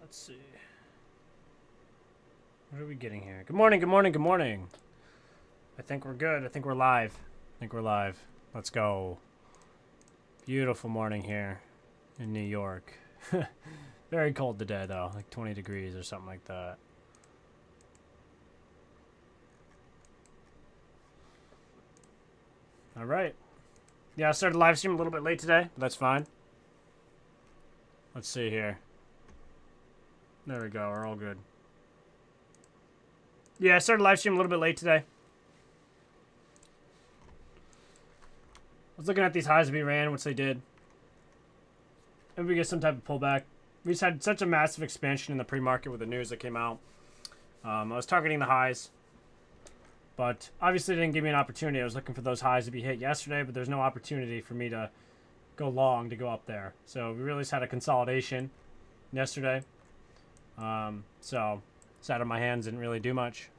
Let's see. What are we getting here? Good morning, good morning, good morning. I think we're good. I think we're live. Let's go. Beautiful morning here in New York. Very cold today, though. Like 20 degrees or something like that. All right. Yeah, I started live stream a little bit late today, but that's fine. Let's see here. There we go. We're all good. Yeah, I started live stream a little bit late today. I was looking at these highs we ran, which they did. And we get some type of pullback. We just had such a massive expansion in the pre-market with the news that came out. I was targeting the highs. But obviously it didn't give me an opportunity. I was looking for those highs to be hit yesterday, but there's no opportunity for me to go long to go up there. So we really just had a consolidation yesterday. So sat on my hands, didn't really do much.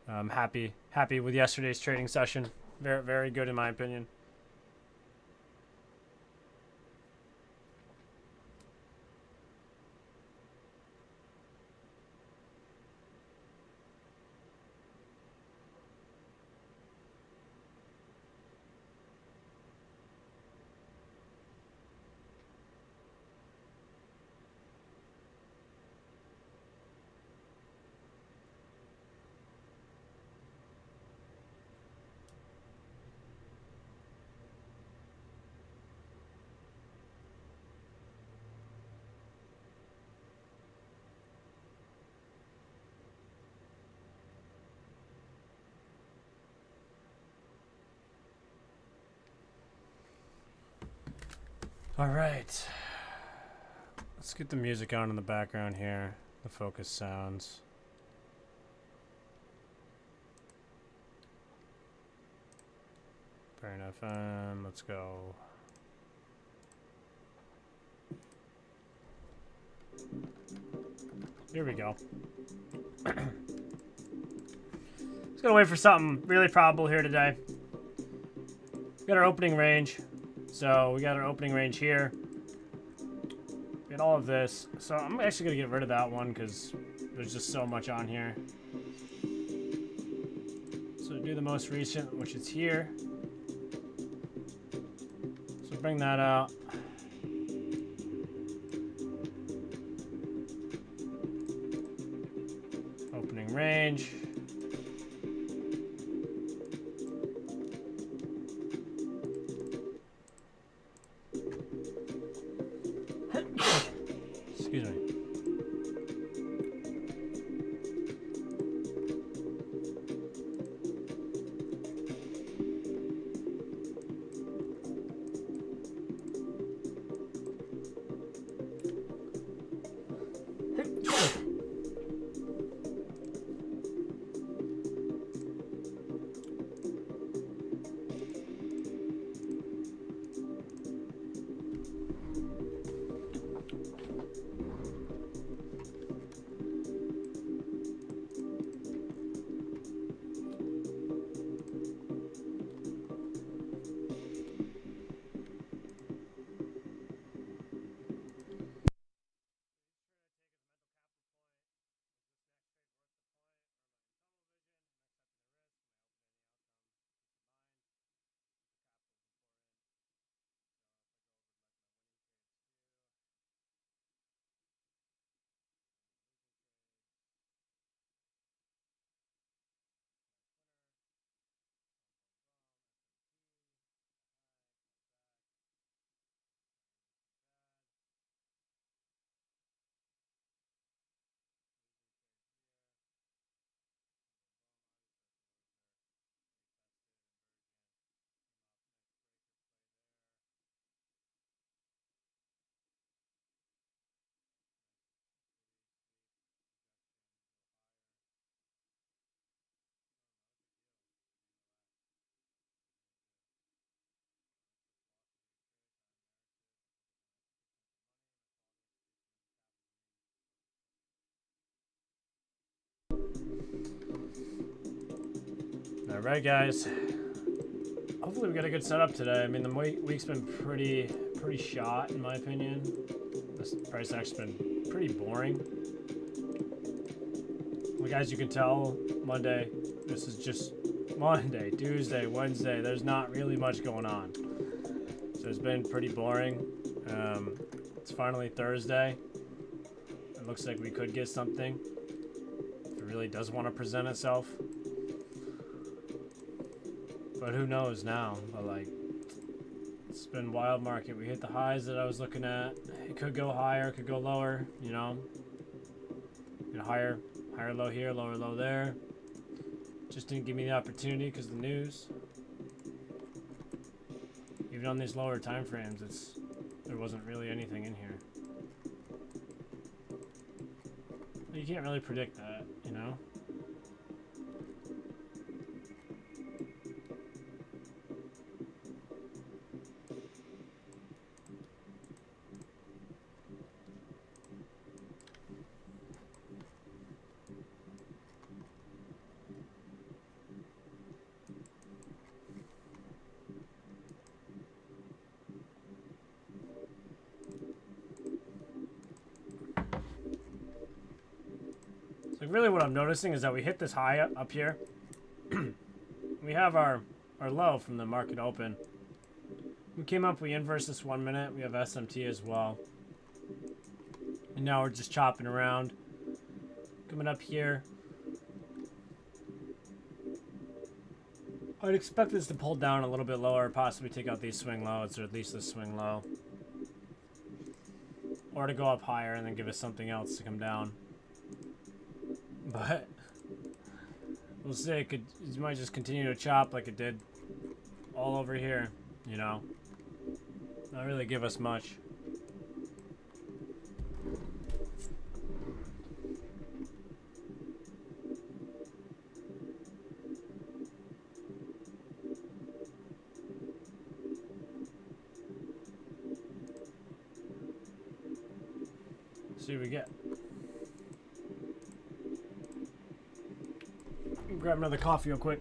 I'm happy with yesterday's trading session. Very, very good in my opinion. All right, let's get the music on in the background here, the focus sounds. Fair enough. Let's go. Here we go. Just gonna wait for something really probable here today. We got our opening range. So we got our opening range here. We got all of this. So I'm actually going to get rid of that one because there's just so much on here. So do the most recent, which is here. So bring that out. Opening range. Excuse me. All right, guys. Hopefully we got a good setup today. I mean, the week's been pretty shot in my opinion. This price action's been pretty boring. Like, as you can tell, Monday, this is just Monday, Tuesday, Wednesday. There's not really much going on. So it's been pretty boring. It's finally Thursday. It looks like we could get something. If it really does want to present itself. But who knows now? But like, it's been wild market. We hit the highs that I was looking at. It could go higher, it could go lower, you know. Get a higher low here, lower low there. Just didn't give me the opportunity because of the news. Even on these lower time frames, there wasn't really anything in here. You can't really predict that, you know? Like, really what I'm noticing is that we hit this high up here. We have our low from the market open. We came up, we inversed this 1 minute. We have SMT as well. And now we're just chopping around. Coming up here. I'd expect this to pull down a little bit lower, possibly take out these swing lows, or at least this swing low. Or to go up higher and then give us something else to come down. But we'll see. It might just continue to chop like it did all over here, you know. Not really give us much. See what we get. Grab another coffee real quick.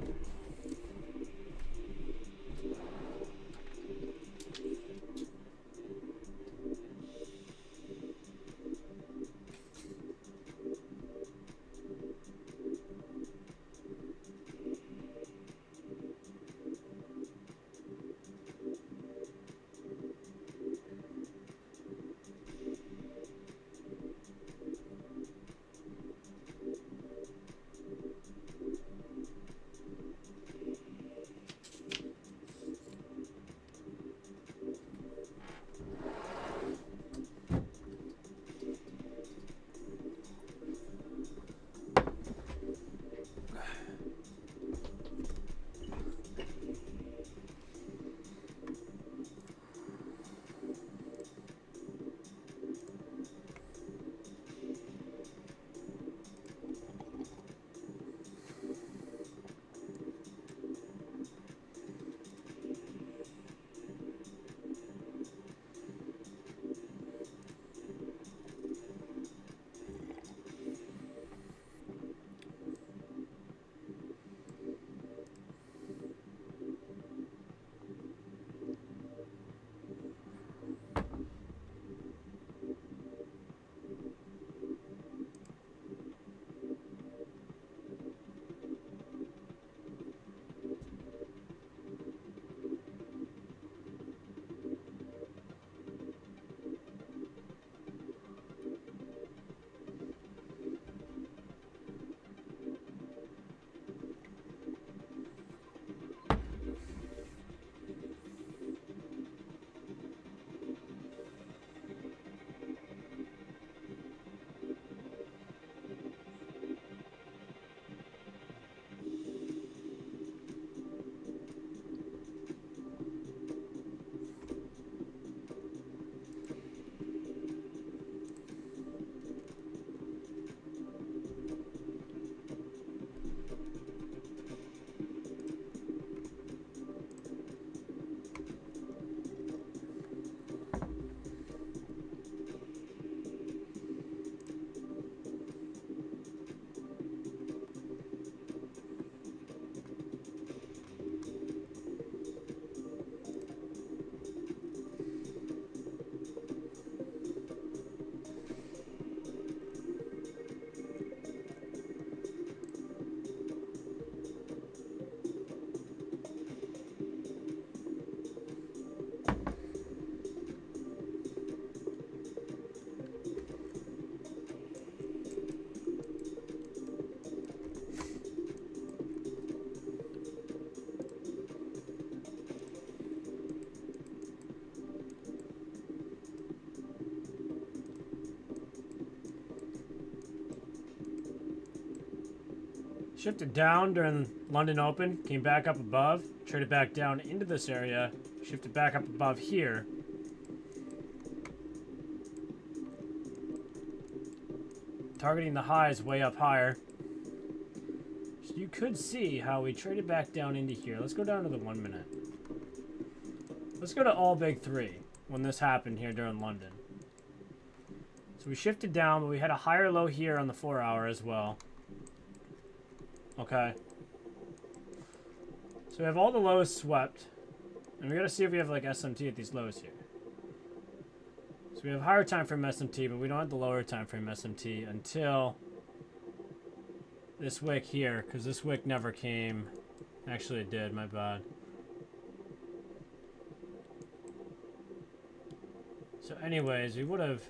Shifted down during London Open, came back up above, traded back down into this area, shifted back up above here. Targeting the highs way up higher. So you could see how we traded back down into here. Let's go down to the 1 minute. Let's go to all big three when this happened here during London. So we shifted down, but we had a higher low here on the 4 hour as well. Okay. So we have all the lows swept. And we gotta see if we have like SMT at these lows here. So we have higher time frame SMT, but we don't have the lower time frame SMT until this wick here, because this wick never came. Actually it did, my bad. So anyways, we would have...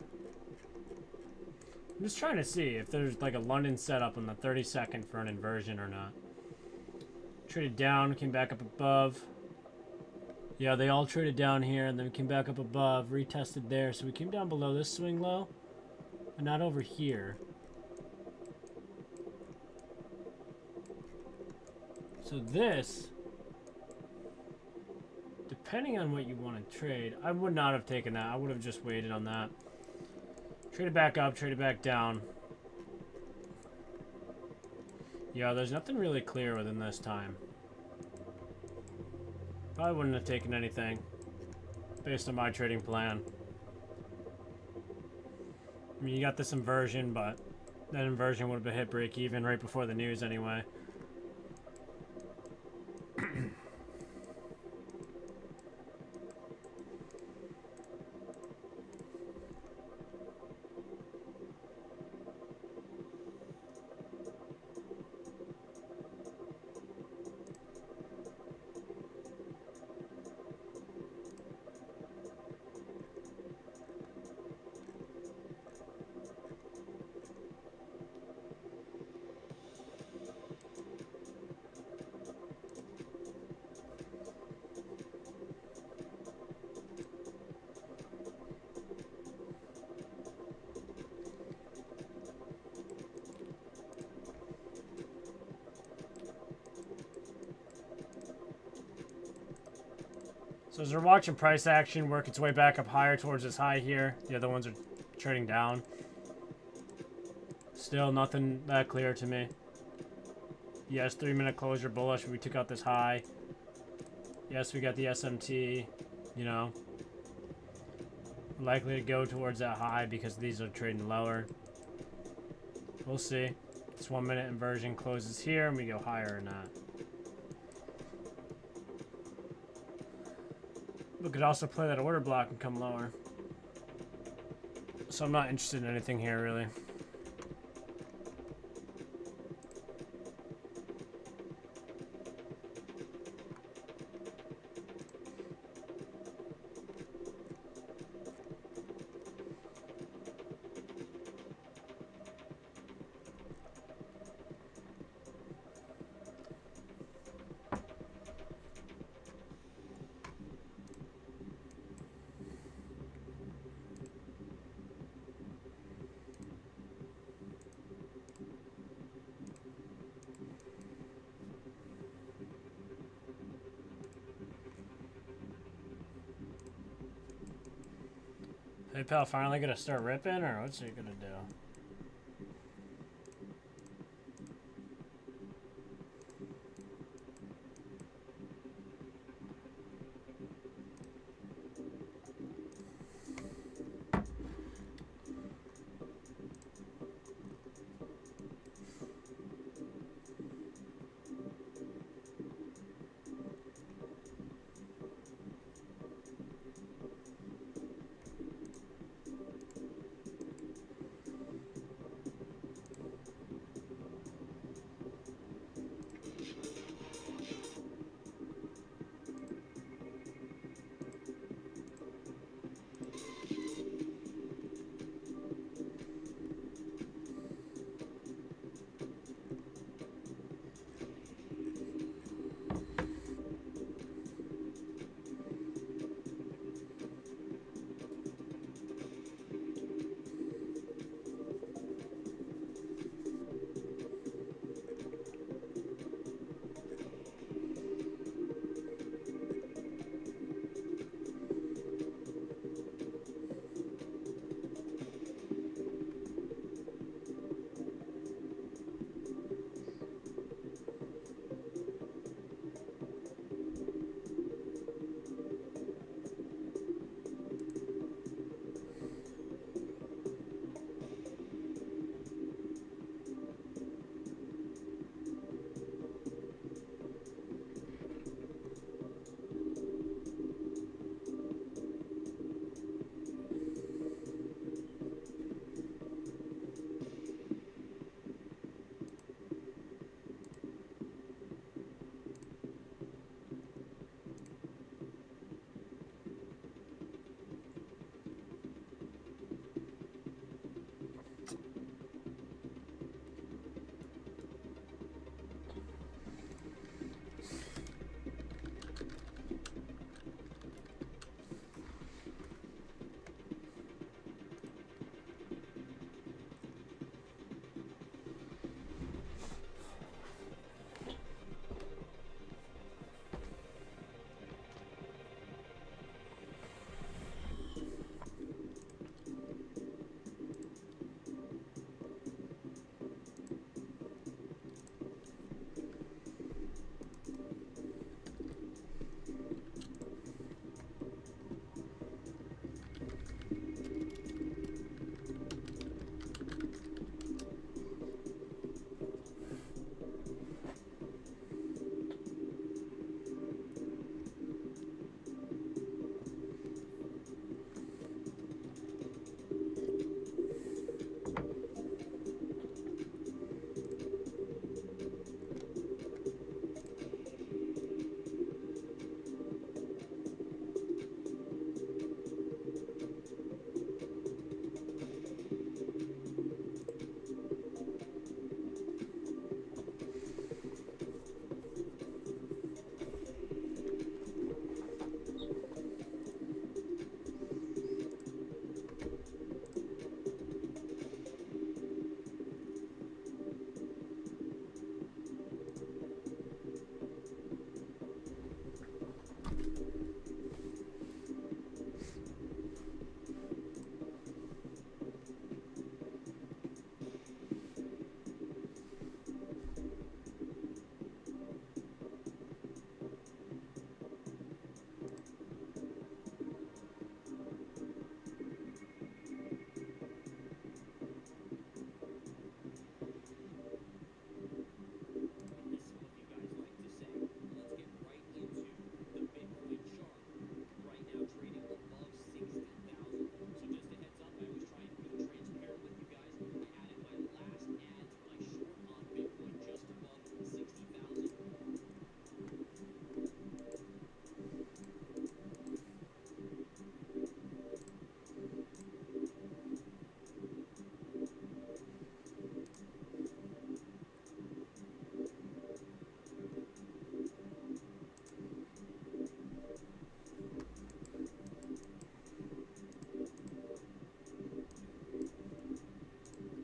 I'm just trying to see if there's like a London setup on the 32nd for an inversion or not. Traded down, came back up above. Yeah, they all traded down here and then came back up above, retested there. So we came down below this swing low, but not over here. So this, depending on what you want to trade, I would not have taken that. I would have just waited on that. Traded back up, traded back down. Yeah, there's nothing really clear within this time. Probably wouldn't have taken anything based on my trading plan. I mean, you got this inversion, but that inversion would have been hit break even right before the news anyway. So as we're watching price action work its way back up higher towards this high here, the other ones are trading down. Still nothing that clear to me. Yes, 3 minute closure bullish. We took out this high. Yes, we got the SMT, you know. Likely to go towards that high because these are trading lower. We'll see. This 1 minute inversion closes here and we go higher or not. We could also play that order block and come lower. So I'm not interested in anything here, really. PayPal finally gonna start ripping, or what's it gonna do?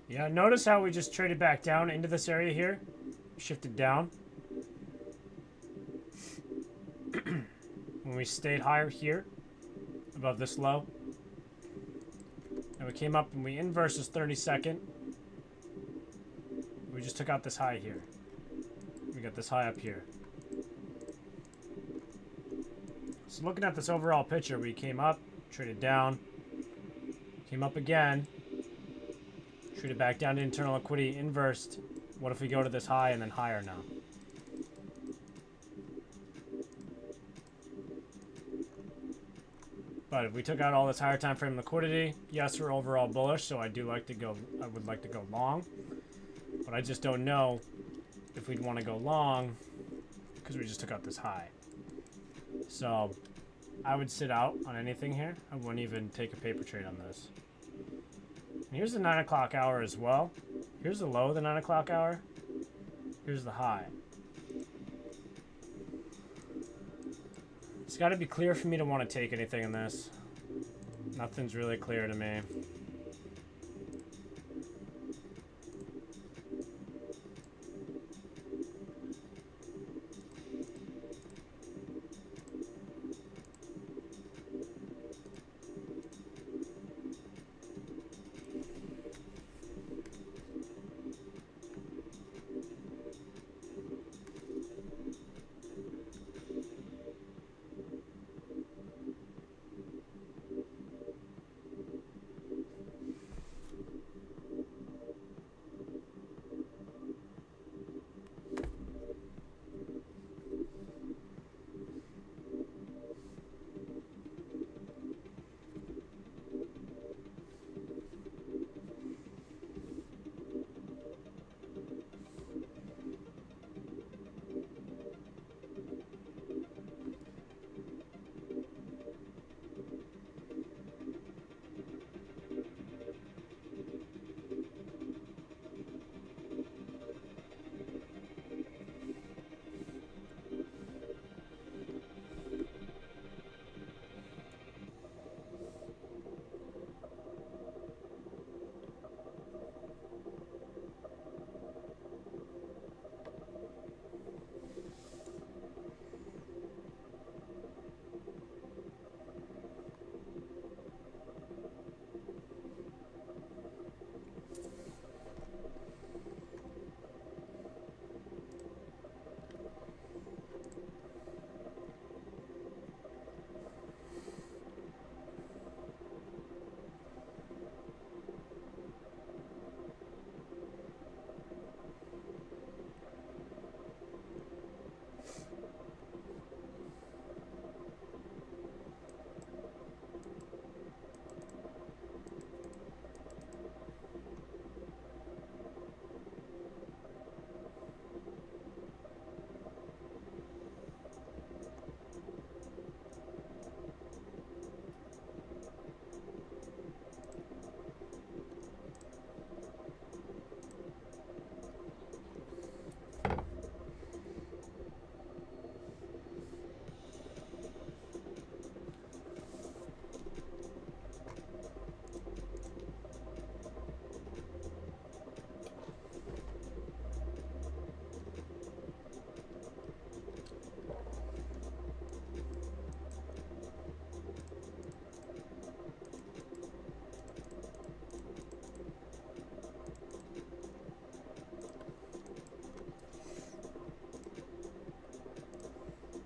Yeah, notice how we just traded back down into this area here. Shifted down. When we stayed higher here, above this low. And we came up and we inversed this 32nd. We just took out this high here. We got this high up here. So looking at this overall picture, we came up, traded down, came up again, traded back down to internal liquidity, inversed. What if we go to this high and then higher now? But if we took out all this higher time frame liquidity, yes, we're overall bullish, so I would like to go long. But I just don't know if we'd want to go long because we just took out this high. So I would sit out on anything here. I wouldn't even take a paper trade on this. And here's the 9 o'clock hour as well. Here's the low of the 9 o'clock hour. Here's the high. It's got to be clear for me to want to take anything in this. Nothing's really clear to me.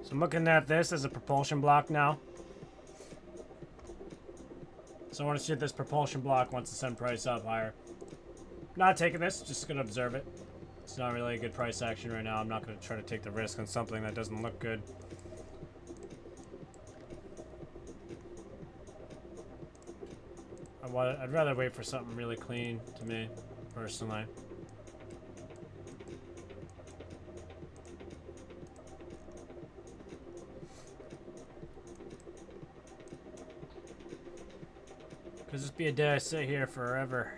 So I'm looking at this as a propulsion block now. So I want to see if this propulsion block wants to send price up higher. Not taking this, just going to observe it. It's not really a good price action right now. I'm not going to try to take the risk on something that doesn't look good. I'd rather wait for something really clean to me, personally. Could this be a day I sit here forever?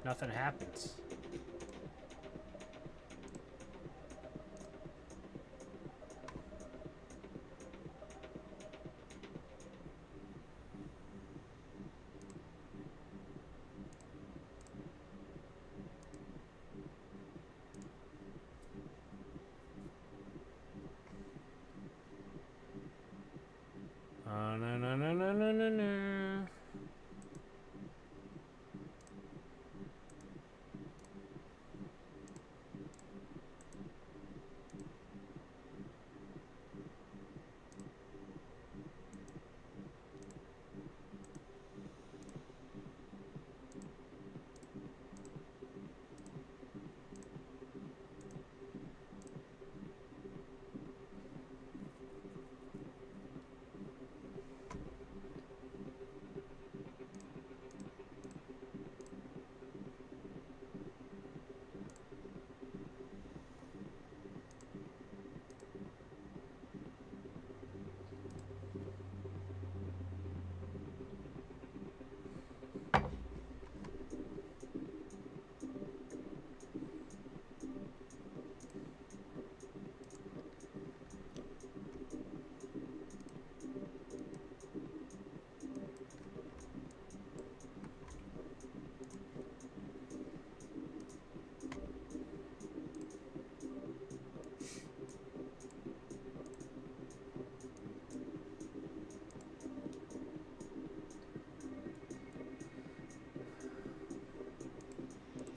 Nothing happens.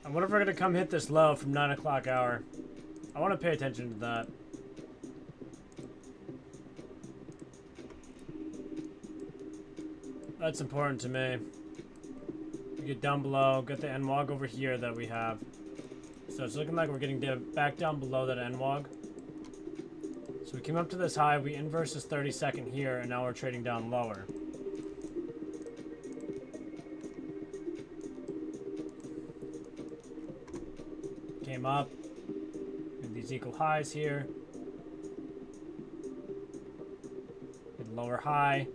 I wonder if we're gonna come hit this low from 9 o'clock hour. I want to pay attention to that. That's important to me. We get down below, get the NWOG over here that we have. So it's looking like we're getting back down below that NWOG. So we came up to this high, we inverse this 30-second here, and now we're trading down lower. Came up, and these equal highs here. Hit lower high.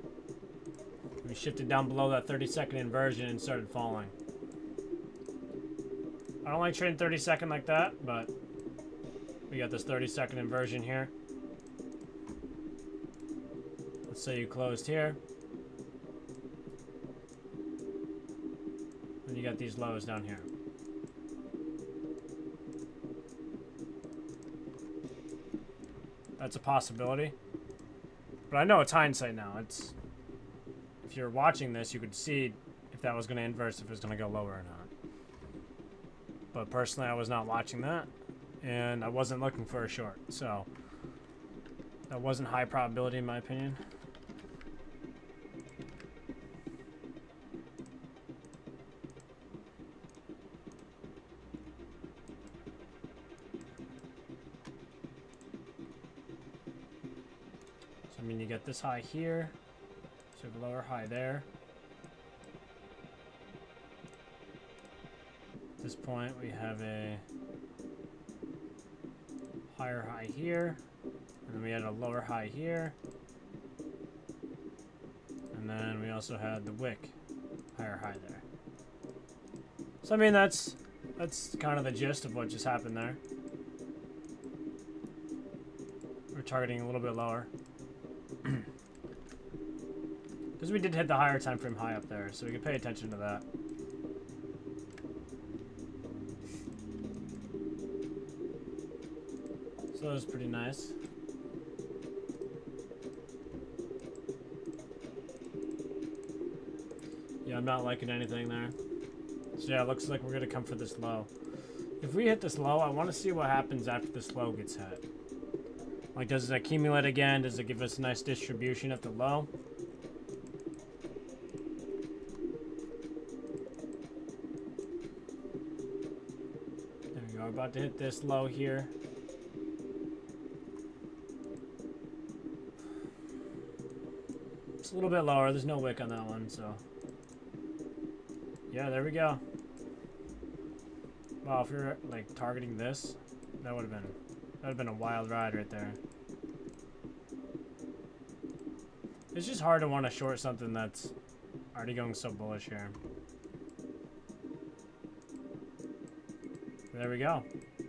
We shifted down below that 30-second inversion and started falling. I don't like trading 30-second like that, but we got this 30-second inversion here. Let's say you closed here. And you got these lows down here. That's a possibility. But I know it's hindsight now. It's, if you're watching this, you could see if that was going to inverse, if it was going to go lower or not. But personally, I was not watching that. And I wasn't looking for a short. So that wasn't high probability in my opinion. I mean, you get this high here, so the lower high there. At this point, we have a higher high here, and then we had a lower high here, and then we also had the wick higher high there. So I mean, that's kind of the gist of what just happened there. We're targeting a little bit lower. Because we did hit the higher time frame high up there, so we can pay attention to that. So that was pretty nice. Yeah, I'm not liking anything there. So yeah, it looks like we're going to come for this low. If we hit this low, I want to see what happens after this low gets hit. Like, does it accumulate again? Does it give us a nice distribution at the low? There we go. We're about to hit this low here. It's a little bit lower. There's no wick on that one, so. Yeah, there we go. Wow, if you're like targeting this, that would have been a wild ride right there. It's just hard to want to short something that's already going so bullish here. There we go.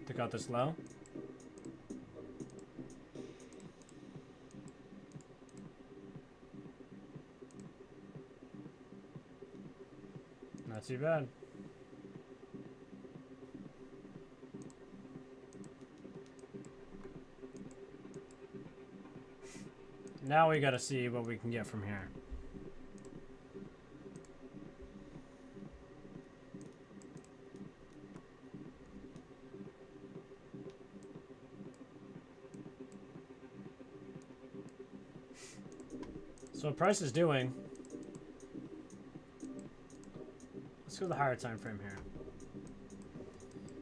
Took out this low. Not too bad. Now we gotta see what we can get from here. So what price is doing, let's go to the higher time frame here.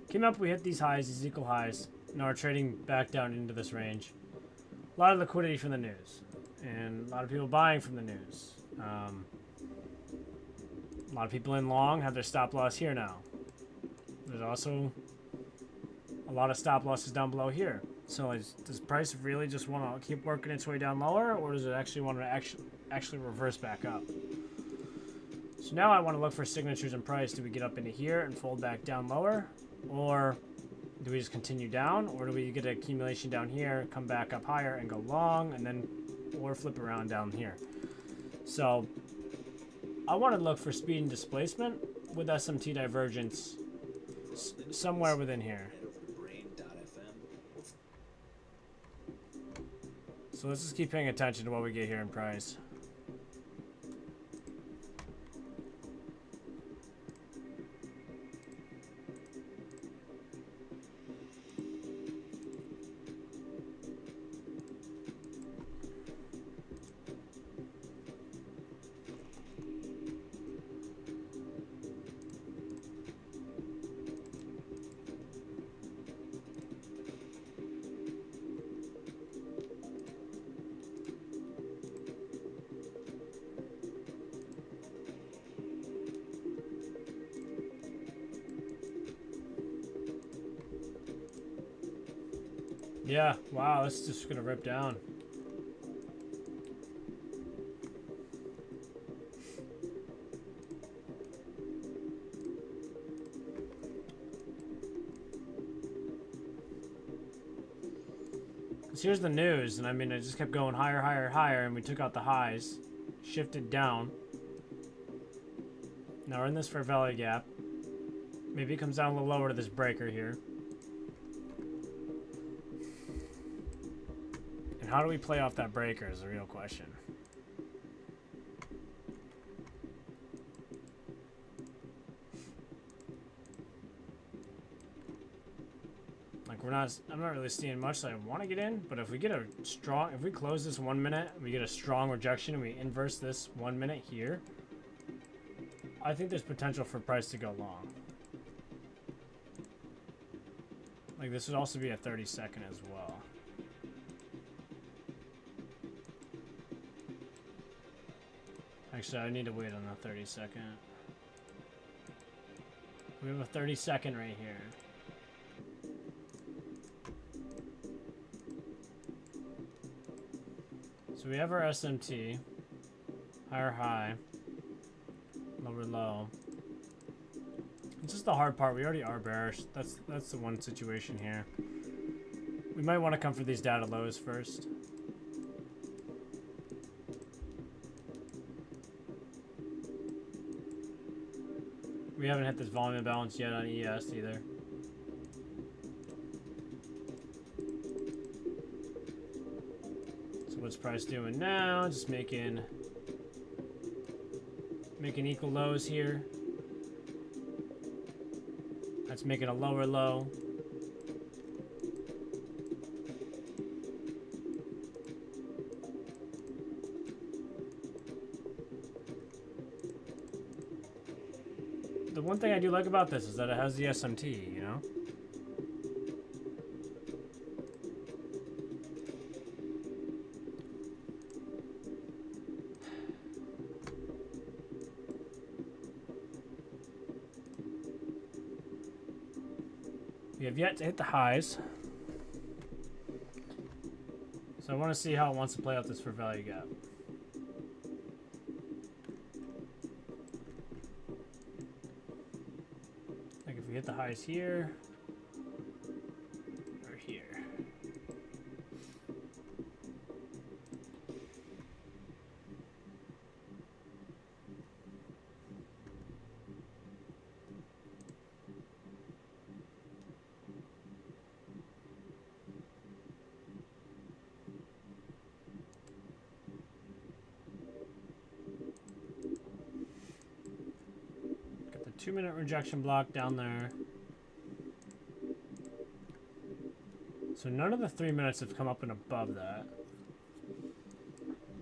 Came up, we hit these highs, these equal highs. Now we're trading back down into this range. A lot of liquidity from the news. And a lot of people buying from the news. A lot of people in long have their stop loss here now. There's also a lot of stop losses down below here. So does price really just want to keep working its way down lower, or does it actually want to actually reverse back up? So now I want to look for signatures in price. Do we get up into here and fold back down lower, or do we just continue down, or do we get an accumulation down here, come back up higher and go long, and then or flip around down here? So I want to look for speed and displacement with SMT divergence somewhere within here. So let's just keep paying attention to what we get here in price. Yeah, wow, this is just gonna rip down. Here's the news, and I mean, it just kept going higher, higher, higher, and we took out the highs, shifted down. Now we're in this fair value gap. Maybe it comes down a little lower to this breaker here. And how do we play off that breaker is the real question. I'm not really seeing much that I want to get in, but if we get a strong, if we close this 1 minute, we get a strong rejection and we inverse this 1 minute here, I think there's potential for price to go long. Like this would also be a 30-second as well. Actually, I need to wait on the 30-second. We have a 30-second right here. So we have our SMT, higher high, lower low. It's just the hard part. We already are bearish. That's the one situation here. We might want to come for these data lows first. We haven't hit this volume imbalance yet on ES either. What's price doing now? Just making equal lows here. That's making a lower low. The one thing I do like about this is that it has the SMT, you know? We have yet to hit the highs. So I want to see how it wants to play out this fair value gap. Like if we hit the highs here or here. Got the 2-minute rejection block down there. So none of the 3 minutes have come up and above that.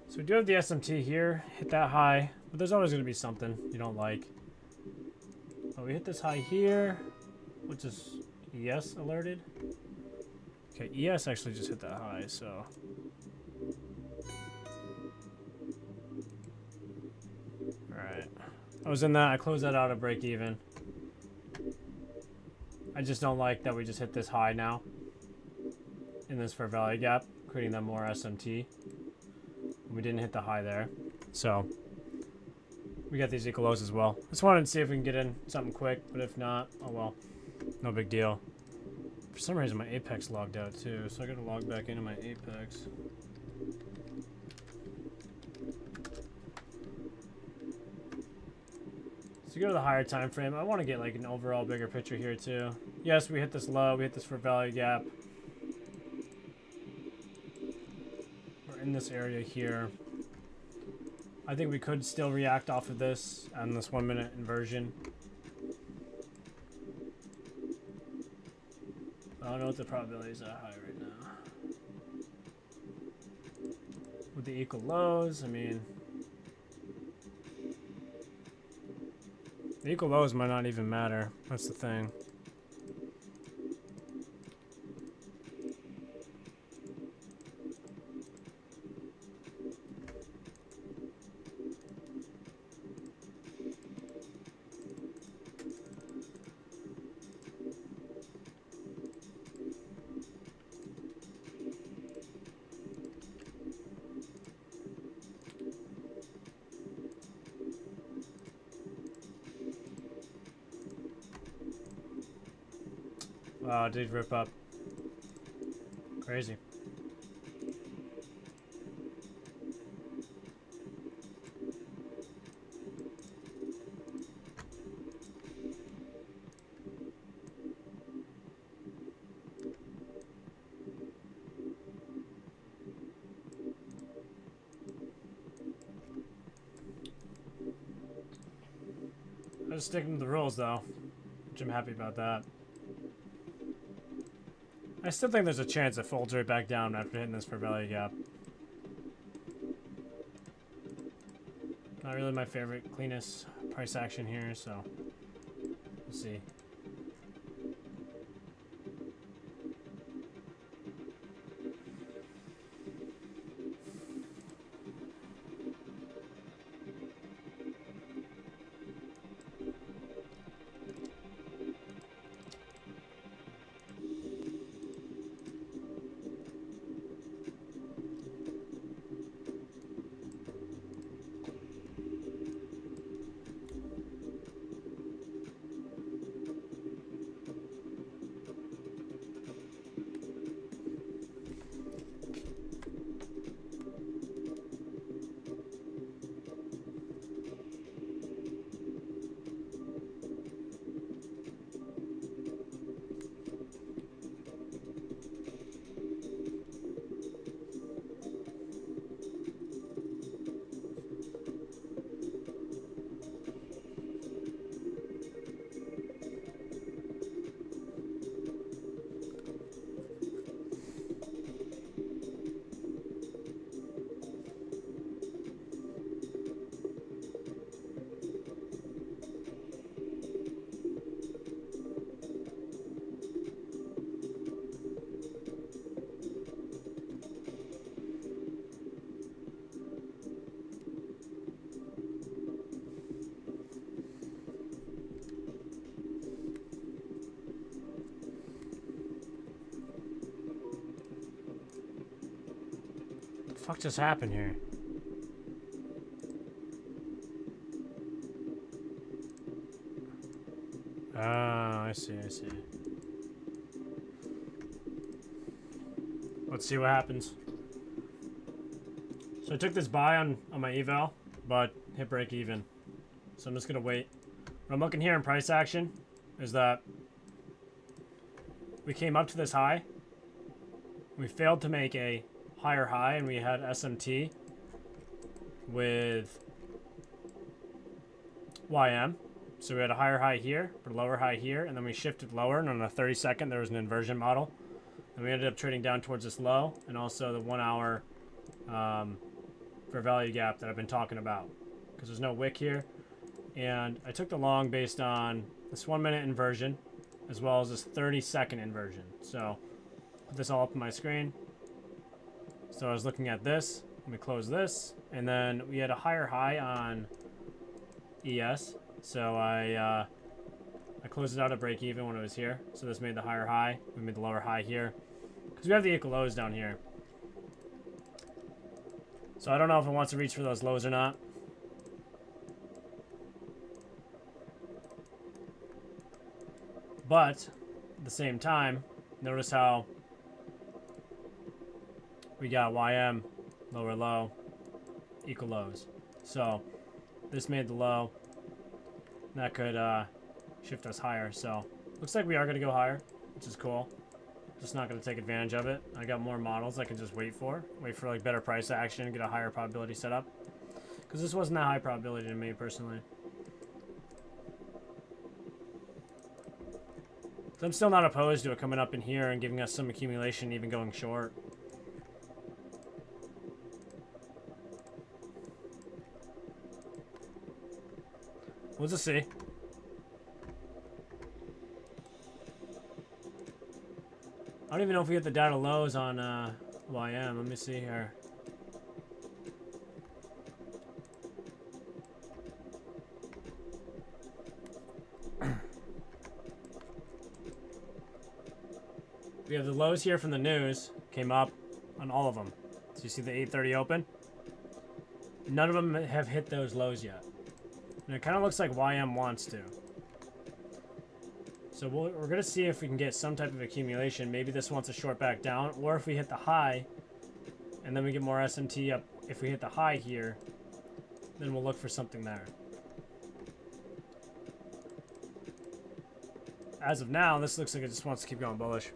So we do have the SMT here, hit that high, but there's always going to be something you don't like. But we hit this high here, which is ES alerted. Okay, ES actually just hit that high, so. Alright. I was in that, I closed that out at break even. I just don't like that we just hit this high now. In this fair value gap, creating that more SMT. We didn't hit the high there. So we got these equal lows as well. Just wanted to see if we can get in something quick, but if not, oh well. No big deal. For some reason my Apex logged out too, so I gotta log back into my Apex. So go to the higher time frame. I want to get like an overall bigger picture here too. Yes, we hit this low, we hit this fair value gap. In this area here, I think we could still react off of this and this 1 minute inversion. I don't know what the probabilities are high right now. With the equal lows, I mean, the equal lows might not even matter. That's the thing. Wow, it did rip up. Crazy. I'm just sticking to the rules though, which I'm happy about that. I still think there's a chance it folds right back down after hitting this fair value gap. Not really my favorite, cleanest price action here, so we'll see. What the fuck just happened here? Oh, I see, I see. Let's see what happens. So I took this buy on my eval, but hit break even. So I'm just gonna wait. What I'm looking here in price action is that we came up to this high. We failed to make a higher high, and we had SMT with YM. So we had a higher high here, but a lower high here, and then we shifted lower, and on a 30-second, there was an inversion model. And we ended up trading down towards this low, and also the 1 hour fair value gap that I've been talking about, because there's no wick here. And I took the long based on this 1 minute inversion, as well as this 30-second inversion. So put this all up on my screen. So I was looking at this, let me close this, and then we had a higher high on ES. So I closed it out at break even when it was here. So this made the higher high. We made the lower high here, because we have the equal lows down here. So I don't know if it wants to reach for those lows or not. But at the same time, notice how we got YM, lower low, equal lows. So this made the low. That could shift us higher. So looks like we are going to go higher, which is cool. Just not going to take advantage of it. I got more models I can just wait for like better price action, get a higher probability setup. Because this wasn't that high probability to me personally. So I'm still not opposed to it coming up in here and giving us some accumulation, even going short. We'll just see. I don't even know if we get the data lows on YM. Let me see here. We have the lows here from the news. Came up on all of them. So you see the 8:30 open? None of them have hit those lows yet. And it kind of looks like YM wants to. So we're going to see if we can get some type of accumulation. Maybe this wants a short back down, or if we hit the high and then we get more SMT up. If we hit the high here, then we'll look for something there. As of now, this looks like it just wants to keep going bullish.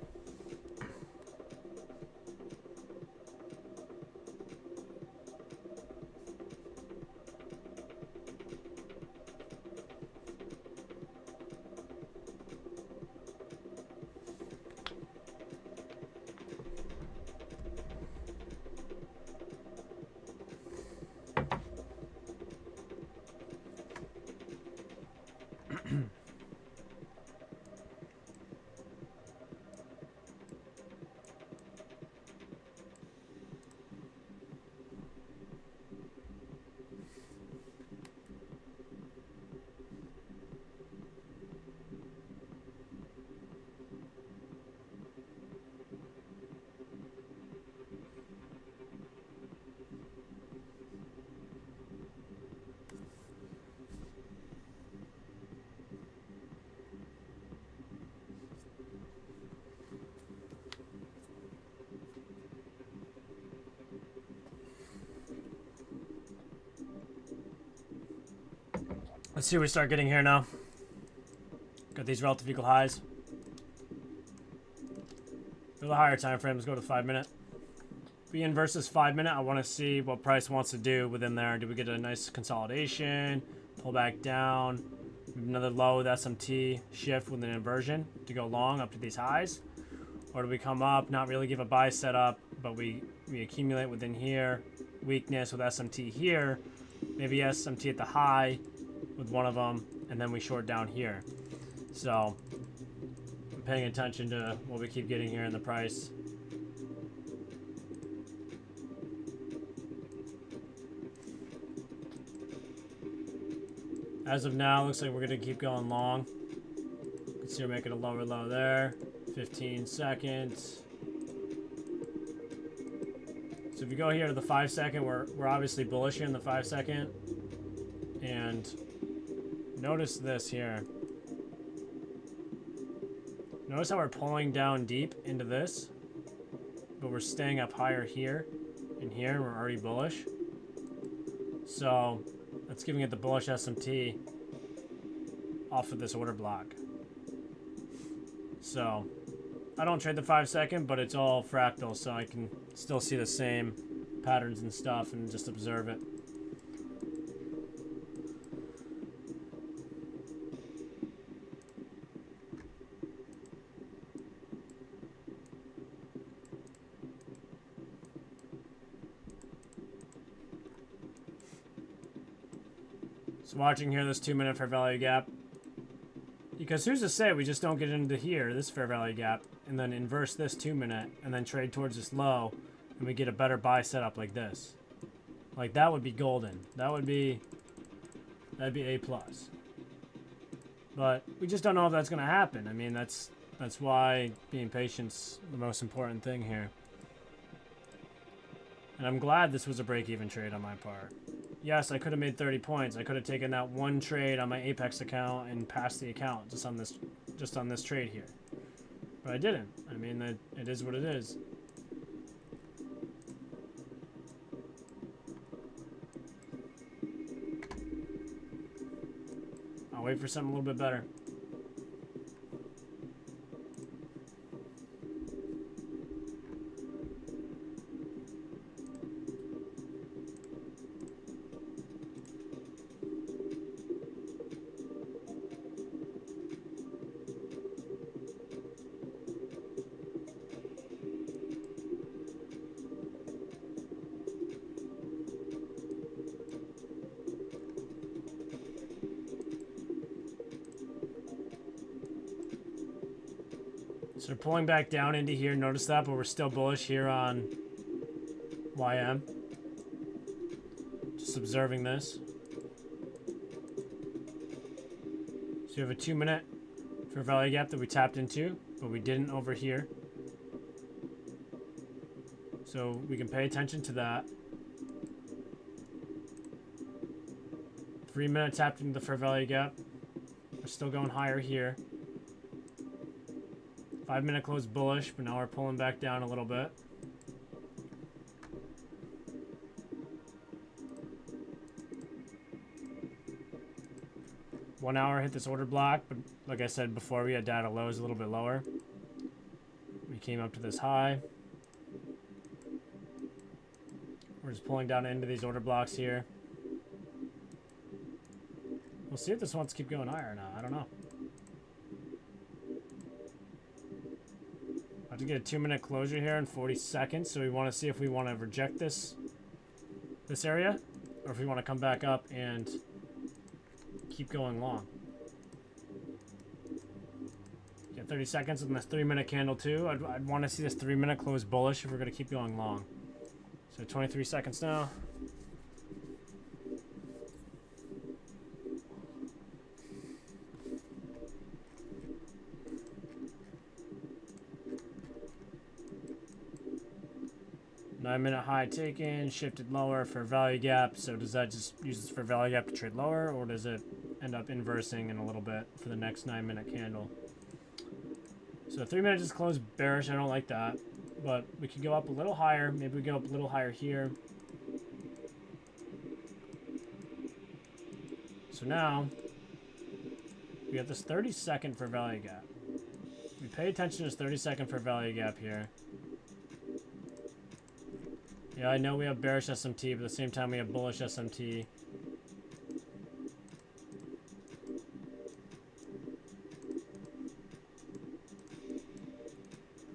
Let's see what we start getting here now. Got these relative equal highs. Go to the higher time frames, go to 5 minute. If we inverse this 5 minute, I want to see what price wants to do within there. Do we get a nice consolidation, pull back down, another low with SMT, shift with an inversion to go long up to these highs? Or do we come up, not really give a buy setup, but we accumulate within here, weakness with SMT here, maybe SMT at the high with one of them, and then we short down here. So I'm paying attention to what we keep getting here in the price. As of now, looks like we're gonna keep going long. You can see we're making a lower low there. 15 seconds. So if you go here to the 5 second, we're obviously bullish here in the 5 second. And notice this here. Notice how we're pulling down deep into this, but we're staying up higher here and here, and we're already bullish. So that's giving it the bullish SMT off of this order block. So I don't trade the 5 second, but it's all fractal, so I can still see the same patterns and stuff and just observe it. So watching here this 2 minute fair value gap, because who's to say we just don't get into here, this fair value gap, and then inverse this 2 minute and then trade towards this low and we get a better buy setup like this. Like that would be golden. That'd be A+. But we just don't know if that's gonna happen. I mean, that's why being patient's the most important thing here. And I'm glad this was a break-even trade on my part. Yes, I could have made 30 points. I could have taken that one trade on my Apex account and passed the account just on this trade here. But I didn't. I mean, it is what it is. I'll wait for something a little bit better. So we're pulling back down into here. Notice that, but we're still bullish here on YM. Just observing this. So you have a 2 minute fair value gap that we tapped into, but we didn't over here. So we can pay attention to that. 3 minute tapped into the fair value gap. We're still going higher here. 5-minute close bullish, but now we're pulling back down a little bit. One hour hit this order block, but like I said before, we had data lows a little bit lower. We came up to this high. We're just pulling down into these order blocks here. We'll see if this wants to keep going higher or not. I don't know. I have to get a 2-minute closure here in 40 seconds, so we want to see if we want to reject this area, or if we want to come back up and keep going long. Get 30 seconds on this 3-minute candle too. I'd want to see this 3-minute close bullish if we're going to keep going long. So 23 seconds now. Nine-minute high taken, shifted lower for value gap. So does that just use this for value gap to trade lower, or does it end up inversing in a little bit for the next 9-minute candle? So 3 minutes just closed bearish. I don't like that, but we could go up a little higher. Maybe we go up a little higher here. So now we have this 30-second for value gap. We pay attention to this 30-second for value gap here. Yeah, I know we have bearish SMT, but at the same time we have bullish SMT.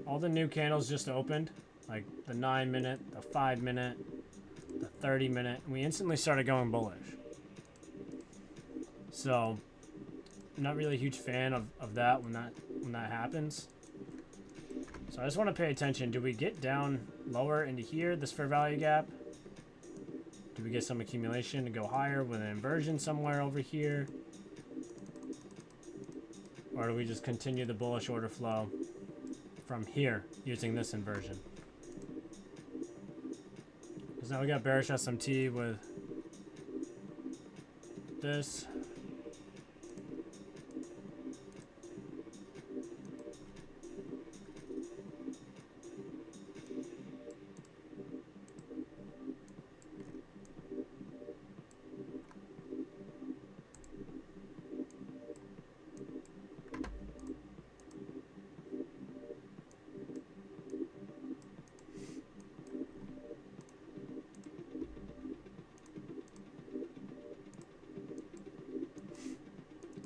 All the new candles just opened, like the 9-minute, the 5-minute, the 30-minute, and we instantly started going bullish. So, I'm not really a huge fan of that when that happens. So I just want to pay attention. Do we get down lower into here, this fair value gap? Do we get some accumulation to go higher with an inversion somewhere over here? Or do we just continue the bullish order flow from here using this inversion? Because now we got bearish SMT with this.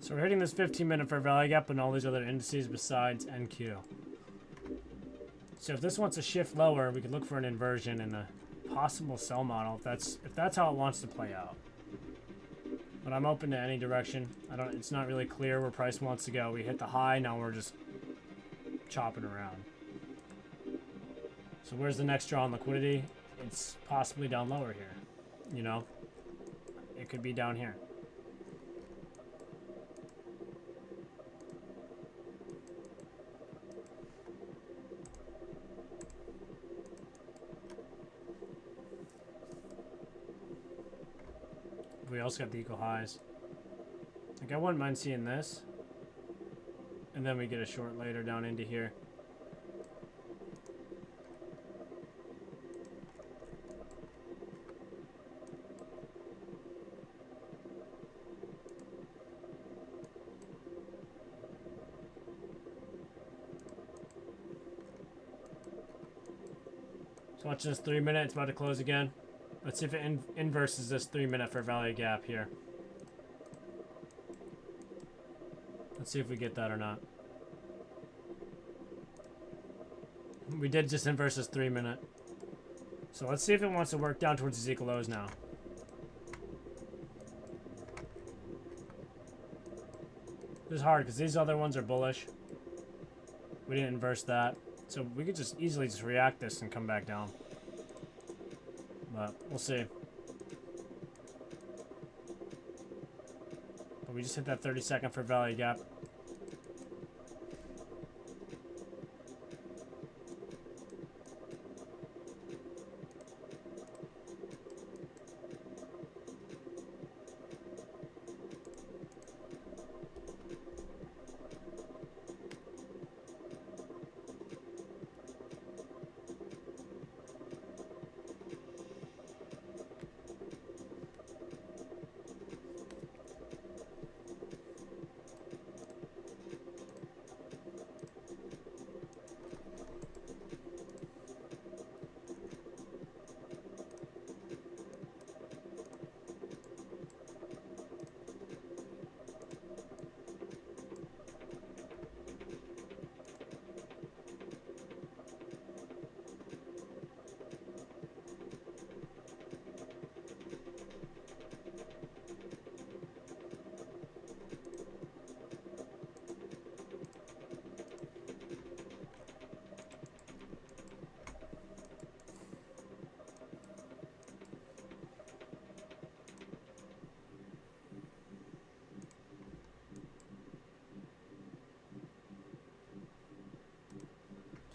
So we're hitting this 15-minute fair value gap and all these other indices besides NQ. So if this wants to shift lower, we could look for an inversion and a possible sell model if that's how it wants to play out. But I'm open to any direction. It's not really clear where price wants to go. We hit the high, now we're just chopping around. So where's the next draw on liquidity? It's possibly down lower here. You know, it could be down here. We also got the equal highs. Like, I wouldn't mind seeing this. And then we get a short later down into here. So watch this 3-minute. It's about to close again. Let's see if it inverses this 3-minute for value gap here. Let's see if we get that or not. We did just inverse this 3-minute. So let's see if it wants to work down towards these equal lows now. This is hard because these other ones are bullish. We didn't inverse that. So we could just easily just react this and come back down. But we'll see. But we just hit that 30-second for value gap.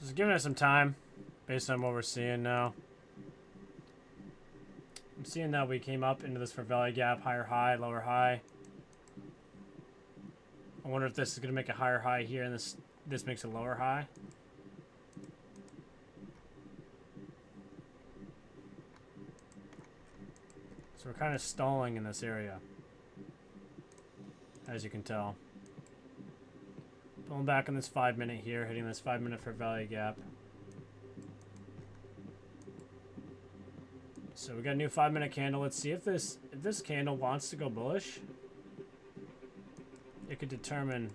Just giving it some time based on what we're seeing now. I'm seeing that we came up into this fair value gap, higher high, lower high. I wonder if this is going to make a higher high here and this makes a lower high. So we're kind of stalling in this area, as you can tell. Pulling back on this 5 minute here, hitting this 5 minute fair value gap. So we got a new 5 minute candle. Let's see if this candle wants to go bullish. It could determine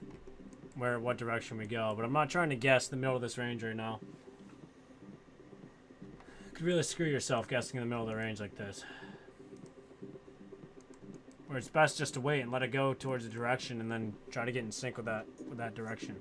what direction we go, but I'm not trying to guess the middle of this range right now. You could really screw yourself guessing in the middle of the range like this. Where it's best just to wait and let it go towards the direction and then try to get in sync with that direction.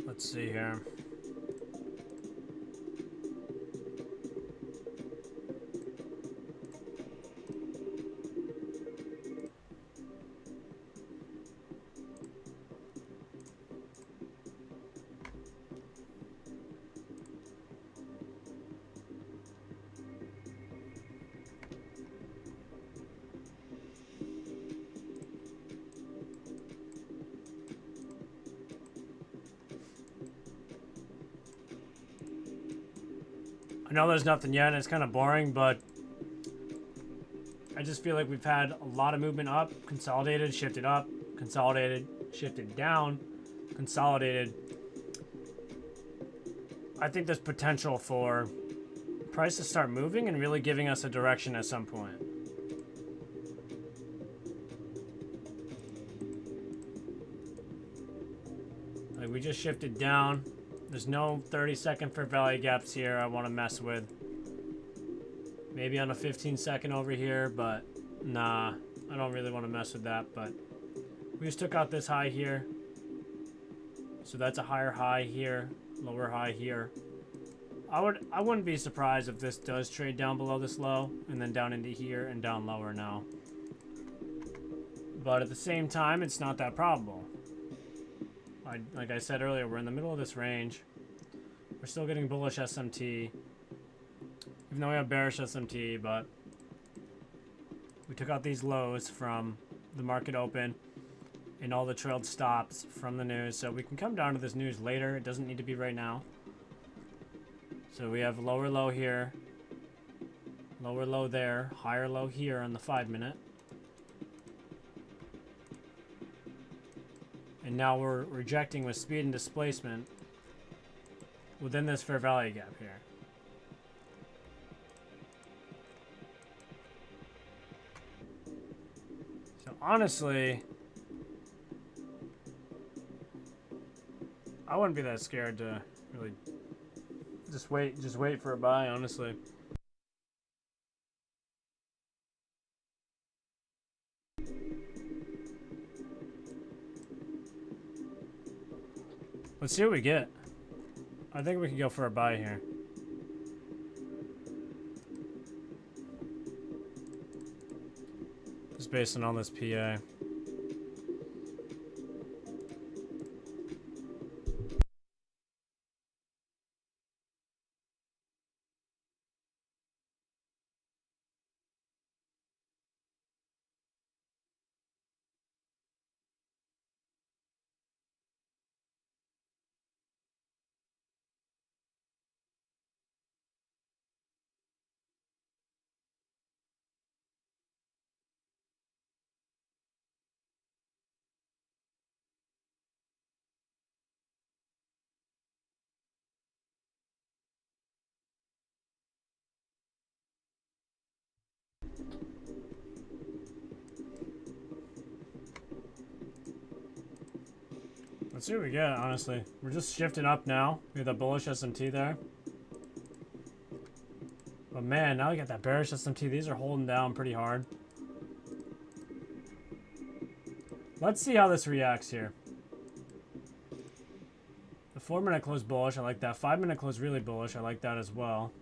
Let's see here. I know there's nothing yet and it's kind of boring, but I just feel like we've had a lot of movement up, consolidated, shifted up, consolidated, shifted down, consolidated. I think there's potential for price to start moving and really giving us a direction at some point. Like we just shifted down. There's no 30-second fair value gaps here I want to mess with. Maybe on a 15-second over here, but nah, I don't really want to mess with that. But we just took out this high here. So that's a higher high here, lower high here. I wouldn't be surprised if this does trade down below this low and then down into here and down lower now. But at the same time, it's not that probable. Like I said earlier, we're in the middle of this range. We're still getting bullish SMT, even though we have bearish SMT, but we took out these lows from the market open and all the trailed stops from the news. So we can come down to this news later. It doesn't need to be right now. So we have lower low here, lower low there, higher low here on the 5 minute. And now we're rejecting with speed and displacement within this fair value gap here. So honestly, I wouldn't be that scared to really just wait for a buy, honestly. Let's see what we get. I think we can go for a buy here. Just based on all this PA. Let's see what we get, honestly. We're just shifting up now. We have the bullish SMT there. But man, now we got that bearish SMT. These are holding down pretty hard. Let's see how this reacts here. The 4-minute close bullish, I like that. 5-minute close really bullish, I like that as well.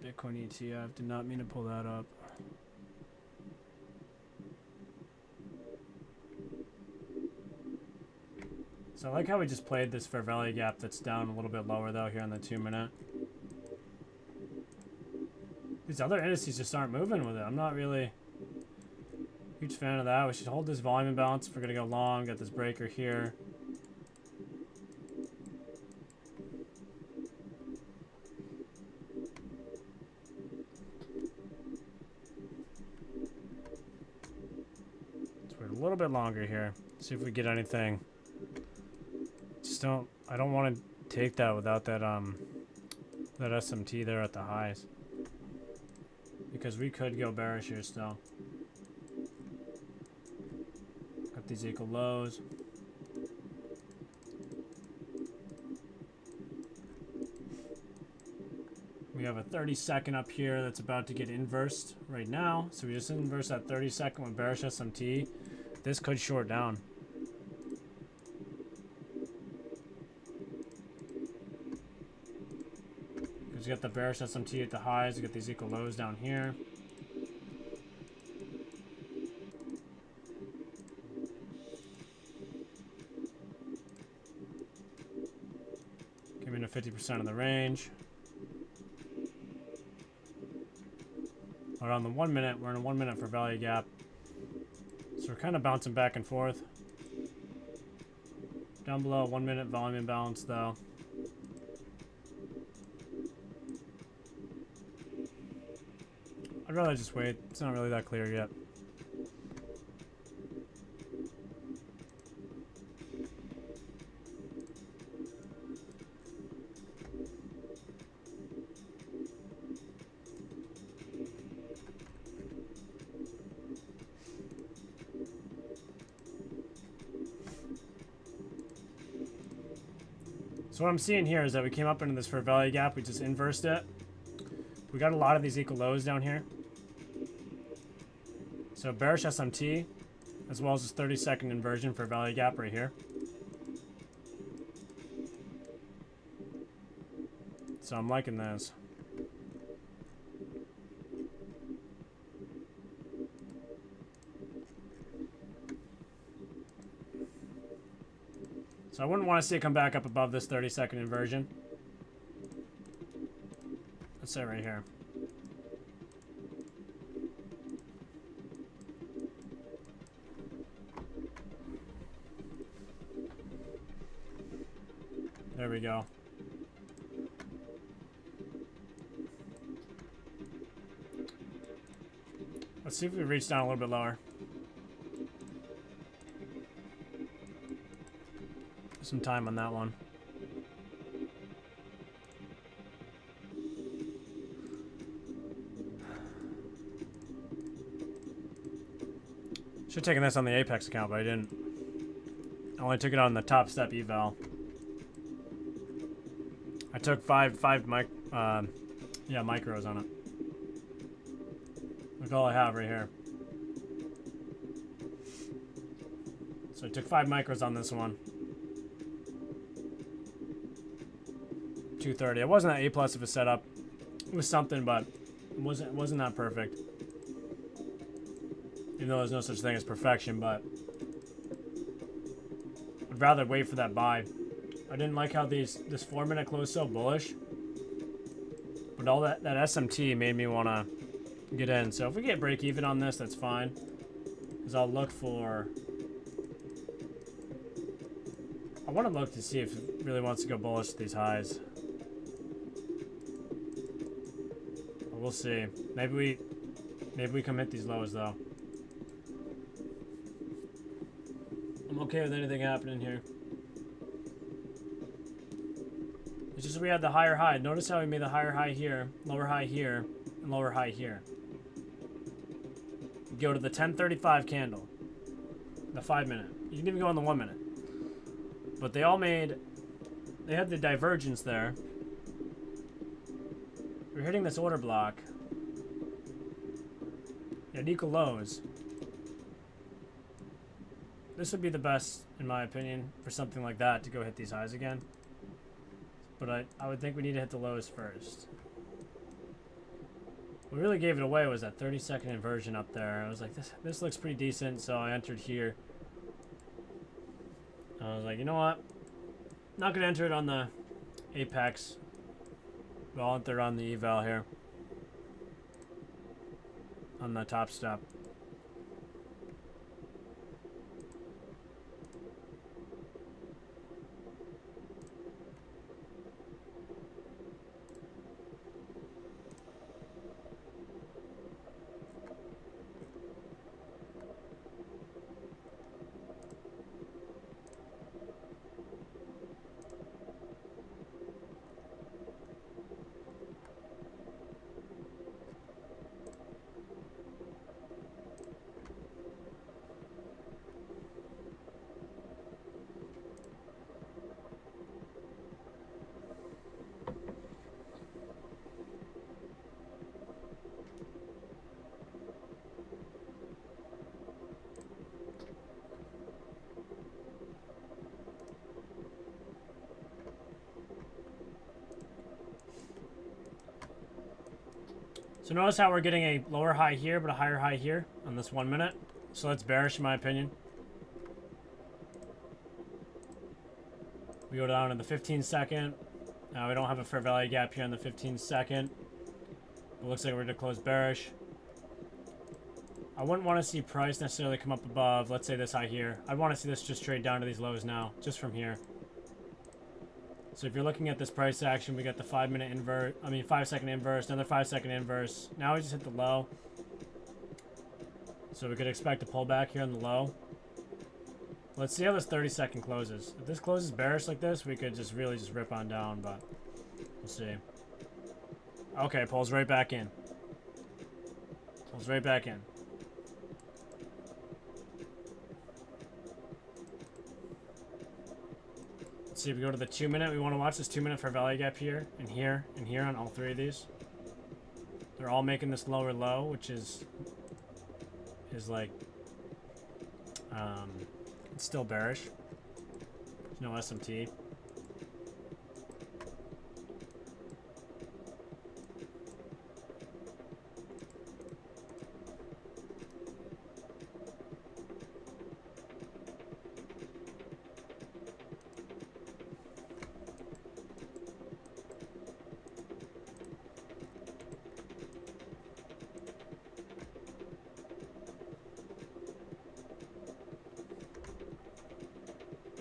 Bitcoin ETF, did not mean to pull that up. So I like how we just played this fair value gap that's down a little bit lower though here on the 2-minute. These other indices just aren't moving with it. I'm not really a huge fan of that. We should hold this volume imbalance if we're going to go long. Got this breaker here. Let's wait a little bit longer here. See if we get anything. I don't want to take that without that that SMT there at the highs, because we could go bearish here still. Got these equal lows. We have a 30-second up here that's about to get inversed right now, so we just inverse that 30-second with bearish SMT. This could short down. We got the bearish SMT at the highs. We got these equal lows down here. Give me to 50% of the range. Around the 1 minute, we're in a 1 minute for value gap. So we're kind of bouncing back and forth. Down below, 1 minute volume imbalance though. I'd rather just wait. It's not really that clear yet. So what I'm seeing here is that we came up into this fair value gap. We just inversed it. We got a lot of these equal lows down here. So bearish SMT, as well as this 30-second inversion for value gap right here. So I'm liking this. So I wouldn't want to see it come back up above this 30-second inversion. Let's say right here. There we go. Let's see if we reach down a little bit lower. Some time on that one. Should have taken this on the Apex account, but I didn't. I only took it on the top step eval. I took five micros on it. Look all I have right here. So I took 5 micros on this one. 230. It wasn't that A+ of a setup. It was something, but it wasn't that perfect. Even though there's no such thing as perfection, but I'd rather wait for that buy. I didn't like how this 4-minute close so bullish, but all that SMT made me want to get in. So if we get break even on this, that's fine, because I'll look for. I want to look to see if it really wants to go bullish to these highs. But we'll see. Maybe we come hit these lows though. I'm okay with anything happening here. It's just we had the higher high. Notice how we made the higher high here, lower high here, and lower high here. Go to the 10:35 candle, the 5 minute. You can even go on the 1 minute. But they had the divergence there. We're hitting this order block at equal lows. This would be the best, in my opinion, for something like that to go hit these highs again. But I would think we need to hit the lows first. What really gave it away was that 30-second inversion up there. I was like, this looks pretty decent, so I entered here. I was like, you know what? Not going to enter it on the apex. But I'll enter on the eval here. On the top step. So notice how we're getting a lower high here, but a higher high here on this 1 minute. So that's bearish in my opinion. We go down to the 15-second. Now we don't have a fair value gap here on the 15-second. It looks like we're going to close bearish. I wouldn't want to see price necessarily come up above, let's say this high here. I'd want to see this just trade down to these lows now, just from here. So if you're looking at this price action, we got the 5-minute inverse, 5-second inverse, another 5-second inverse. Now we just hit the low. So we could expect a pullback here on the low. Let's see how this 30-second closes. If this closes bearish like this, we could just really just rip on down, but we'll see. Okay, pulls right back in. Pulls right back in. Let's see if we go to the 2 minute. We want to watch this 2 minute fair value gap here, and here, and here on all three of these. They're all making this lower low, which is like, it's still bearish. There's no SMT.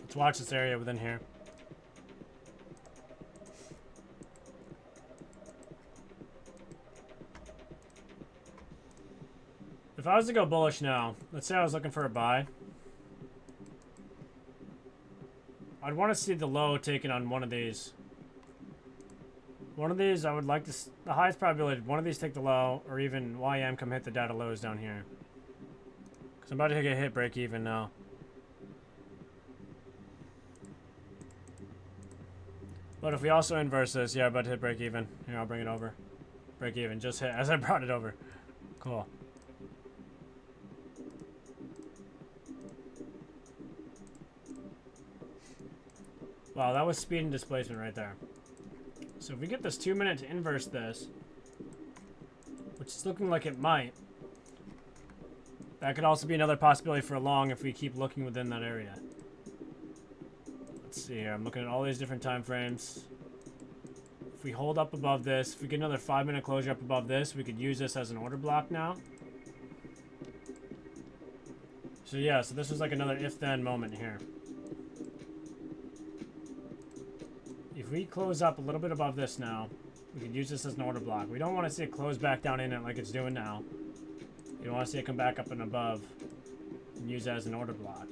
Let's watch this area within here. If I was to go bullish now, let's say I was looking for a buy. I'd want to see the low taken on one of these. One of these, I would like to... The highest probability, one of these take the low, or even YM come hit the data lows down here. Because I'm about to get hit break even now. But if we also inverse this, yeah, about to hit break even. Here, I'll bring it over. Break even, just hit as I brought it over. Cool. Wow, that was speed and displacement right there. So if we get this 2 minute to inverse this, which is looking like it might, that could also be another possibility for a long if we keep looking within that area. Let's see here. I'm looking at all these different time frames. If we hold up above this, if we get another 5 minute closure up above this, we could use this as an order block now. So yeah, so this was like another if-then moment here. If we close up a little bit above this now, we could use this as an order block. We don't want to see it close back down in it like it's doing now. You want to see it come back up and above and use it as an order block.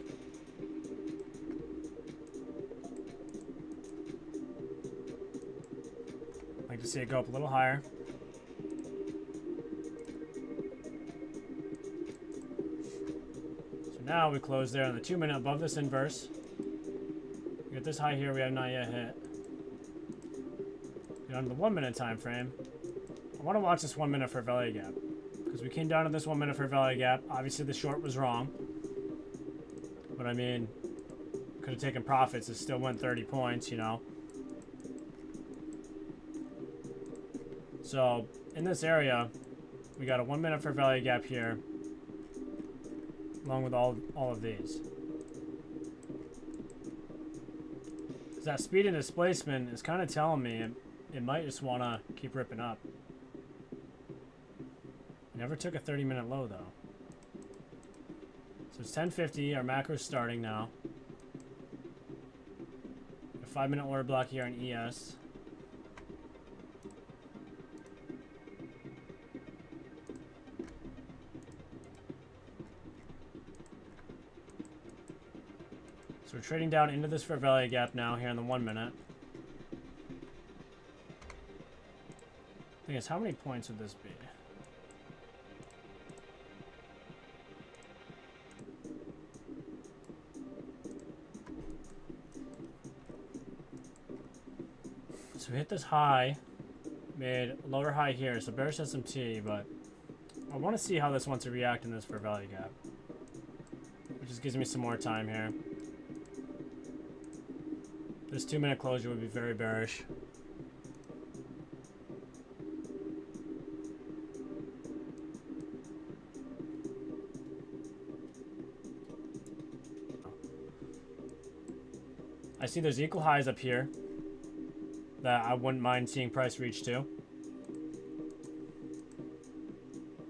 I'd like to see it go up a little higher. Now we close there on the 2 minute above this inverse. We get this high here we have not yet hit. Get on to the 1 minute time frame. I want to watch this 1 minute for value gap. Because we came down to this 1 minute for value gap. Obviously the short was wrong. But I mean, could have taken profits. It still went 30 points, you know. So in this area, we got a 1 minute for value gap here, along with all of these. That speed and displacement is kind of telling me it might just want to keep ripping up. Never took a 30-minute low though. So it's 10:50. Our macro's starting now. A 5-minute order block here on ES. So we're trading down into this fair value gap now here in the 1 minute. Thing is, how many points would this be? So we hit this high, made a lower high here, so bearish SMT, but I want to see how this wants to react in this fair value gap, which just gives me some more time here. This 2 minute closure would be very bearish. I see there's equal highs up here that I wouldn't mind seeing price reach to.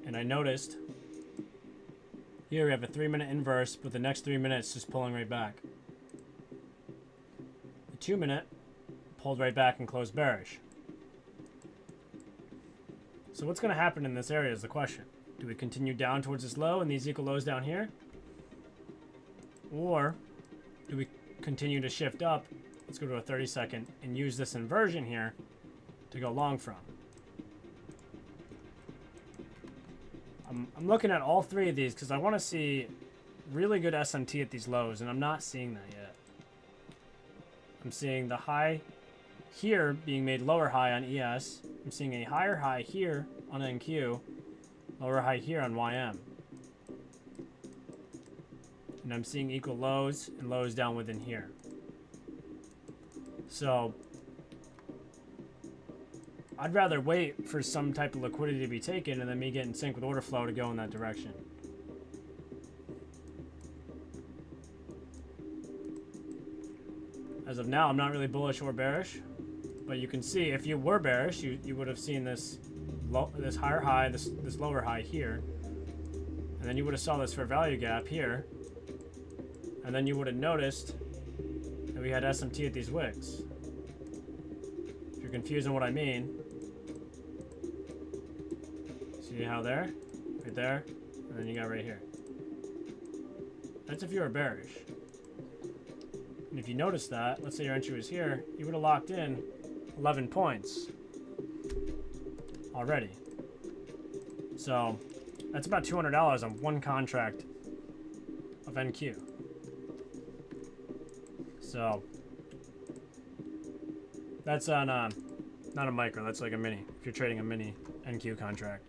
And I noticed here we have a 3 minute inverse, but the next 3 minutes just pulling right back. The 2 minute pulled right back and closed bearish. So what's going to happen in this area is the question. Do we continue down towards this low and these equal lows down here? Or do we continue to shift up? Let's go to a 30-second and use this inversion here to go long from. I'm looking at all three of these because I want to see really good SMT at these lows, and I'm not seeing that yet. I'm seeing the high here being made lower high on ES. I'm seeing a higher high here on NQ, lower high here on YM. And I'm seeing equal lows and lows down within here. So I'd rather wait for some type of liquidity to be taken and then me get in sync with order flow to go in that direction. As of now, I'm not really bullish or bearish, but you can see if you were bearish, you would have seen this this higher high, this lower high here, and then you would have saw this fair value gap here, and then you would have noticed that we had SMT at these wicks. If you're confused on what I mean, see how there, right there, and then you got right here. That's if you were bearish. And if you notice that, let's say your entry was here, you would have locked in 11 points already. So that's about $200 on one contract of NQ. So that's on not a micro, that's like a mini, if you're trading a mini NQ contract.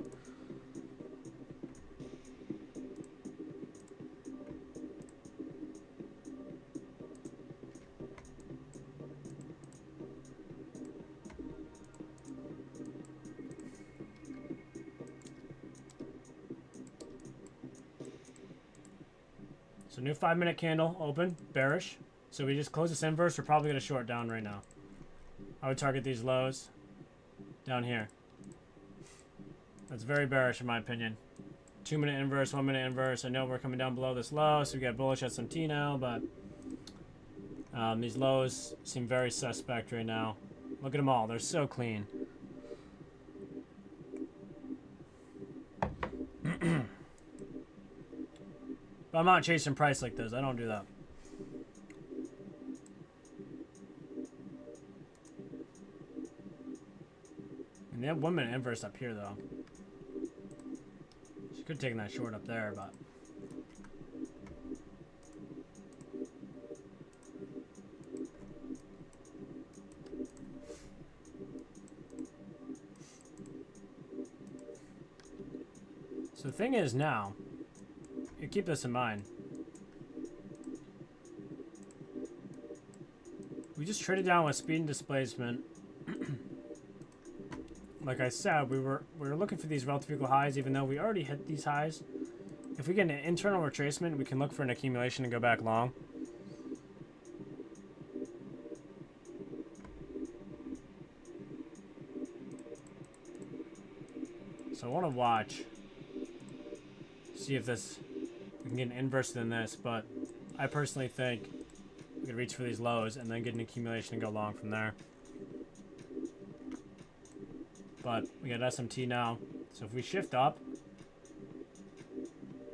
So new 5-minute candle open, bearish. So we just close this inverse. We're probably going to short down right now. I would target these lows down here. That's very bearish in my opinion. 2-minute inverse, 1-minute inverse. I know we're coming down below this low, so we got bullish SMT now, but these lows seem very suspect right now. Look at them all. They're so clean. But I'm not chasing price like this. I don't do that. And they have 1-minute inverse up here, though. She could have taken that short up there, but So the thing is now, you keep this in mind. We just traded down with speed and displacement. Like I said, we were looking for these relative equal highs, even though we already hit these highs. If we get an internal retracement, we can look for an accumulation and go back long. So I want to watch, see if we can get an inverse than this, but I personally think we could reach for these lows and then get an accumulation and go long from there. But we got SMT now, so if we shift up,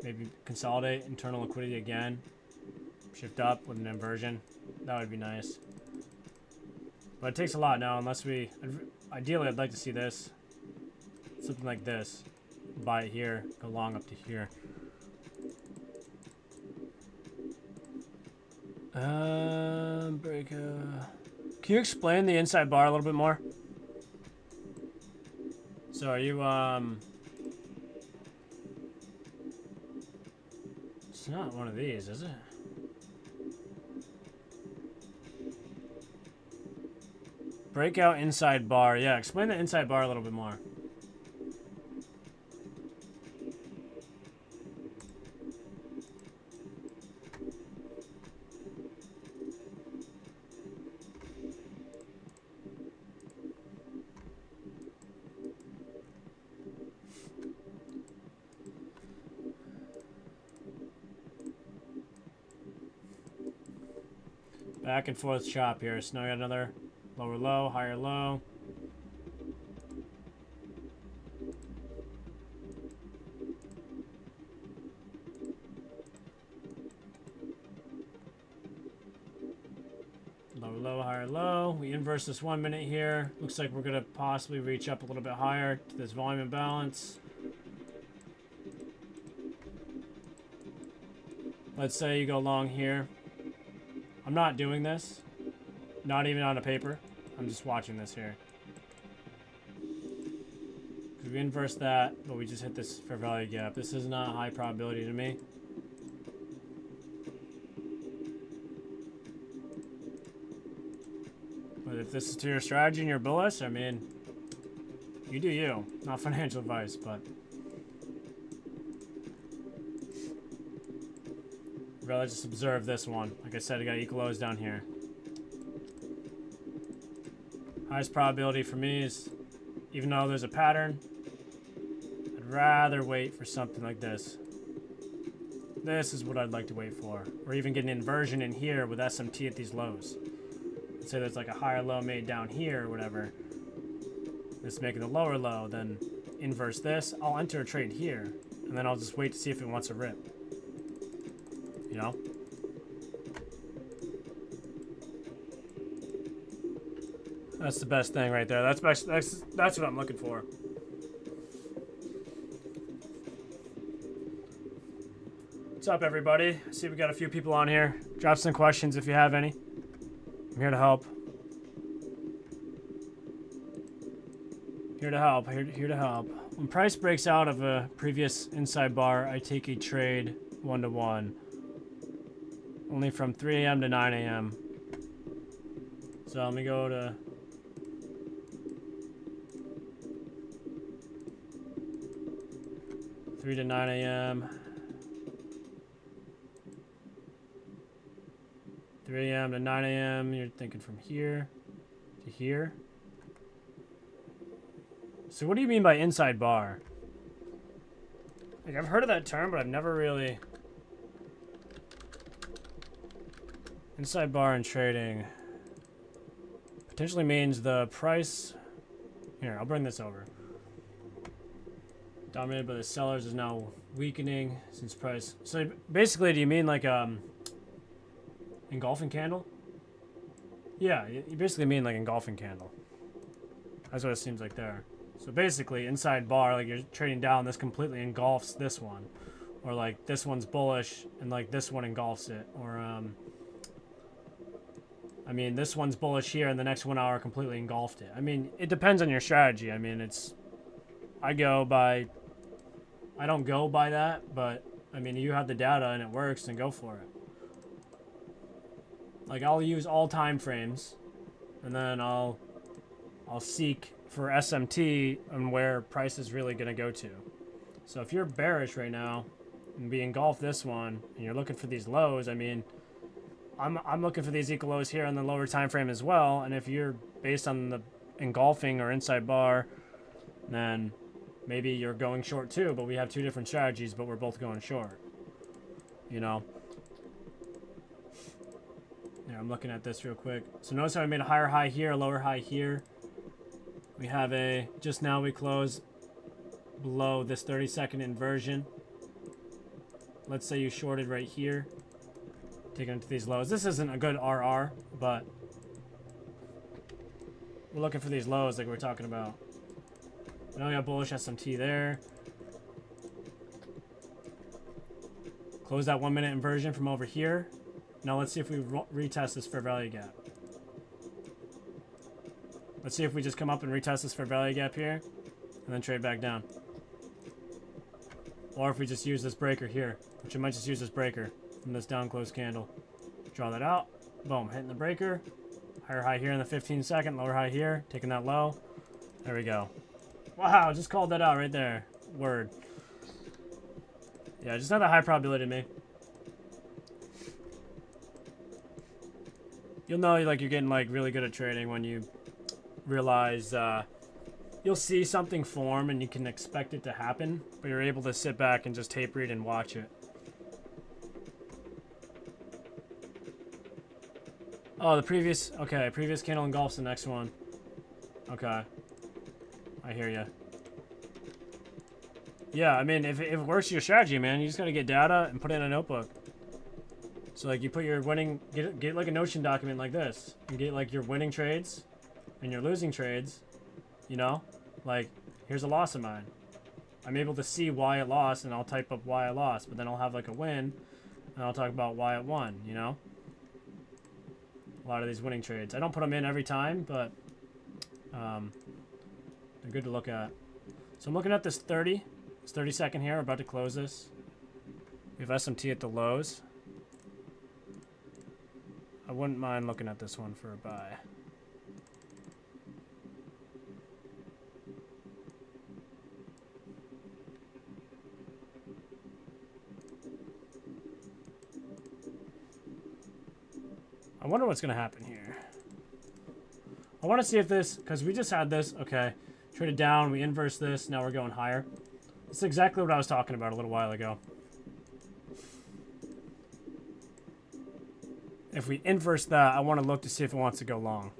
maybe consolidate internal liquidity again, shift up with an inversion, that would be nice. But it takes a lot now, unless ideally I'd like to see this, something like this, buy it here, go long up to here. Can you explain the inside bar a little bit more? So are you, it's not one of these, is it? Breakout inside bar. Yeah, explain the inside bar a little bit more. Back and forth chop here. So now we got another lower low, higher low. Lower low, higher low. We inverse this 1 minute here. Looks like we're going to possibly reach up a little bit higher to this volume imbalance. Let's say you go long here. I'm not doing this. Not even on a paper. I'm just watching this here. Because we inverse that, but we just hit this fair value gap. This is not high probability to me. But if this is to your strategy and you're bullish, I mean, you do you. Not financial advice, but rather just observe this one. Like I said, I got equal lows down here. Highest probability for me is, even though there's a pattern, I'd rather wait for something like this. This is what I'd like to wait for. Or even get an inversion in here with SMT at these lows. Let's say there's like a higher low made down here or whatever. This making the lower low, then inverse this. I'll enter a trade here, and then I'll just wait to see if it wants to rip. You know? That's the best thing right there. That's what I'm looking for. What's up, everybody? I see we got a few people on here. Drop some questions if you have any. I'm here to help. Here to help. Here to help. When price breaks out of a previous inside bar, I take a trade 1-to-1. Only from 3 a.m. to 9 a.m. So let me go to 3 to 9 a.m. 3 a.m. to 9 a.m. You're thinking from here to here. So what do you mean by inside bar? Like, I've heard of that term, but I've never really... Inside bar in trading potentially means the price... Here, I'll bring this over. Dominated by the sellers is now weakening since price... So basically, do you mean like engulfing candle? Yeah, you basically mean like engulfing candle. That's what it seems like there. So basically, inside bar, like you're trading down, this completely engulfs this one. Or like this one's bullish and like this one engulfs it. Or I mean, this one's bullish here and the next 1 hour completely engulfed it. I mean, it depends on your strategy. I mean, I go by I don't go by that, but I mean, you have the data and it works, then go for it. Like, I'll use all time frames, and then I'll seek for SMT and where price is really going to go to. So if you're bearish right now and we engulf this one and you're looking for these lows, I mean, I'm looking for these equal lows here on the lower time frame as well. And if you're based on the engulfing or inside bar, then maybe you're going short too, but we have two different strategies, but we're both going short, you know? Yeah, I'm looking at this real quick. So notice how we made a higher high here, a lower high here. We have a, just now we close below this 30-second inversion. Let's say you shorted right here, taking it to these lows. This isn't a good RR, but we're looking for these lows like we're talking about. Now we got bullish SMT there. Close that 1 minute inversion from over here. Now let's see if we retest this fair value gap. Let's see if we just come up and retest this fair value gap here and then trade back down. Or if we just use this breaker here, which I might just use this breaker from this down close candle. Draw that out. Boom, hitting the breaker. Higher high here in the 15-second, lower high here, taking that low. There we go. Wow, just called that out right there. Word. Yeah, just not a high probability to me. You'll know like you're getting like really good at trading when you realize you'll see something form and you can expect it to happen, but you're able to sit back and just tape read and watch it. Oh, the previous, okay, previous candle engulfs the next one. Okay. I hear you. Yeah, I mean, if it works your strategy, man, you just gotta get data and put it in a notebook. So like you put your winning, get like a Notion document like this, and get like your winning trades and your losing trades, you know? Like, here's a loss of mine. I'm able to see why it lost, and I'll type up why I lost, but then I'll have like a win, and I'll talk about why it won, you know? A lot of these winning trades. I don't put them in every time, but they're good to look at. So I'm looking at this 30-second here. We're about to close this. We have SMT at the lows. I wouldn't mind looking at this one for a buy. I wonder what's going to happen here. I want to see if this, because we just had this, okay, traded down, we inverse this, now we're going higher. It's exactly what I was talking about a little while ago. If we inverse that, I want to look to see if it wants to go long.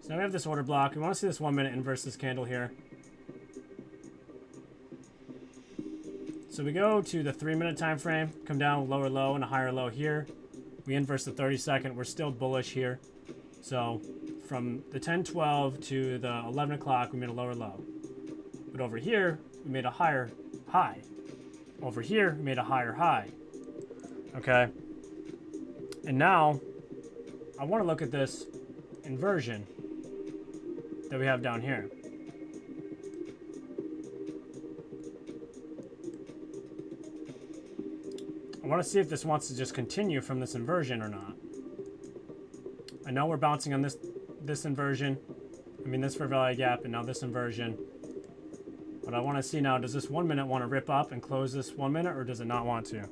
So now we have this order block. We want to see this 1 minute inverse this candle here. So we go to the 3 minute time frame, come down lower low and a higher low here. We inverse the 30-second. We're still bullish here. So from the 10-12 to the 11 o'clock, we made a lower low. But over here, we made a higher high. Over here, we made a higher high. Okay. And now, I want to look at this inversion that we have down here. I want to see if this wants to just continue from this inversion or not. I know we're bouncing on this inversion. I mean, this fair value gap, and now this inversion. But I want to see now, does this 1 minute want to rip up and close this 1 minute, or does it not want to?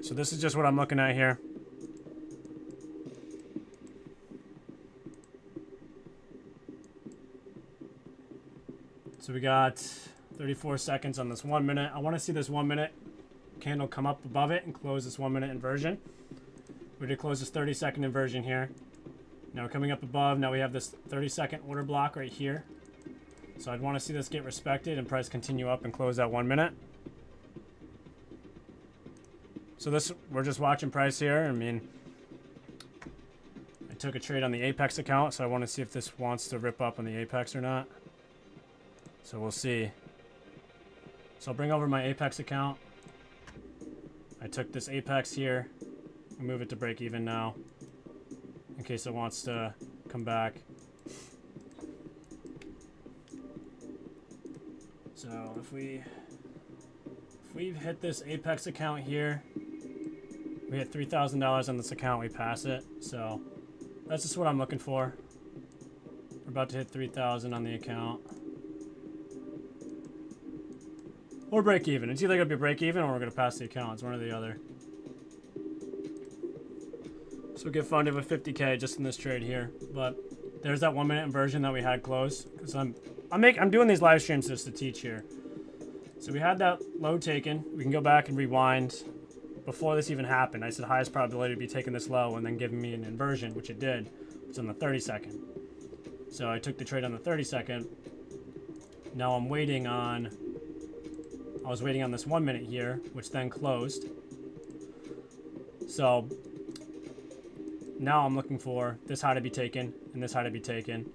So this is just what I'm looking at here. So we got 34 seconds on this 1 minute. I want to see this 1 minute candle come up above it and close this 1 minute inversion. We did close this 30-second inversion here. Now we're coming up above. Now we have this 30-second order block right here. So I'd want to see this get respected and price continue up and close that 1 minute. So this, we're just watching price here. I mean, I took a trade on the Apex account, so I want to see if this wants to rip up on the Apex or not. So we'll see. So I'll bring over my Apex account. I took this Apex here and move it to break even now in case it wants to come back. So if we hit this Apex account here, we hit $3,000 on this account, we pass it. So that's just what I'm looking for. We're about to hit 3,000 on the account. Or break even. It's either going to be break even or we're going to pass the account. It's one or the other. So we get funded with 50K just in this trade here. But there's that 1 minute inversion that we had close. Because I'm doing these live streams just to teach here. So we had that low taken. We can go back and rewind before this even happened. I said highest probability to be taking this low and then giving me an inversion, which it did. It's on the 30-second. So I took the trade on the 30-second. Now I'm waiting on... I was waiting on this 1 minute here, which then closed. So now I'm looking for this high to be taken and this high to be taken.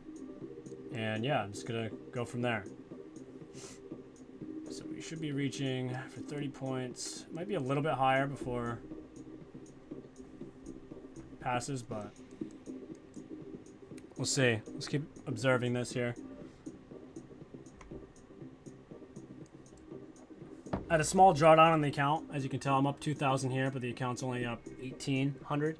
And yeah, I'm just going to go from there. So we should be reaching for 30 points. Might be a little bit higher before it passes, but we'll see. Let's keep observing this here. I had a small drawdown on the account. As you can tell, I'm up 2,000 here, but the account's only up 1,800.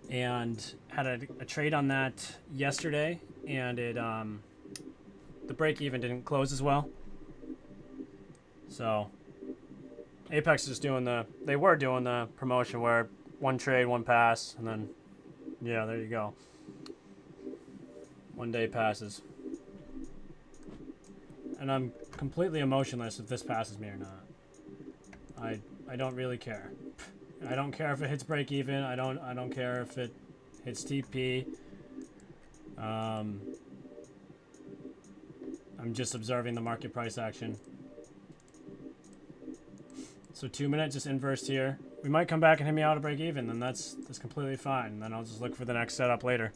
And had a trade on that yesterday, and it the break even didn't close as well. So Apex is doing they were doing the promotion where one trade, one pass, and then yeah, there you go. 1 day passes. And I'm completely emotionless if this passes me or not. I don't really care. I don't care if it hits break even. I don't care if it hits TP. I'm just observing the market price action. So 2 minutes just inversed here. We might come back and hit me out of break even, then that's completely fine. And then I'll just look for the next setup later.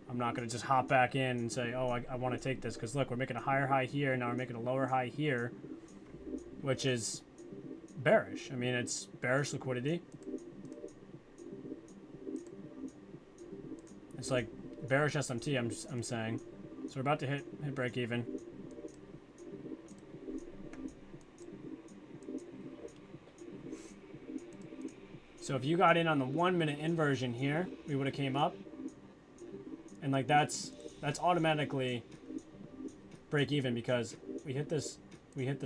I'm not going to just hop back in and say, oh, I want to take this. Because look, we're making a higher high here. Now we're making a lower high here. Which is bearish. I mean, it's bearish liquidity. It's like bearish SMT, I'm saying. So we're about to hit break even. So if you got in on the 1 minute inversion here, we would have came up. And like that's automatically break even because we hit this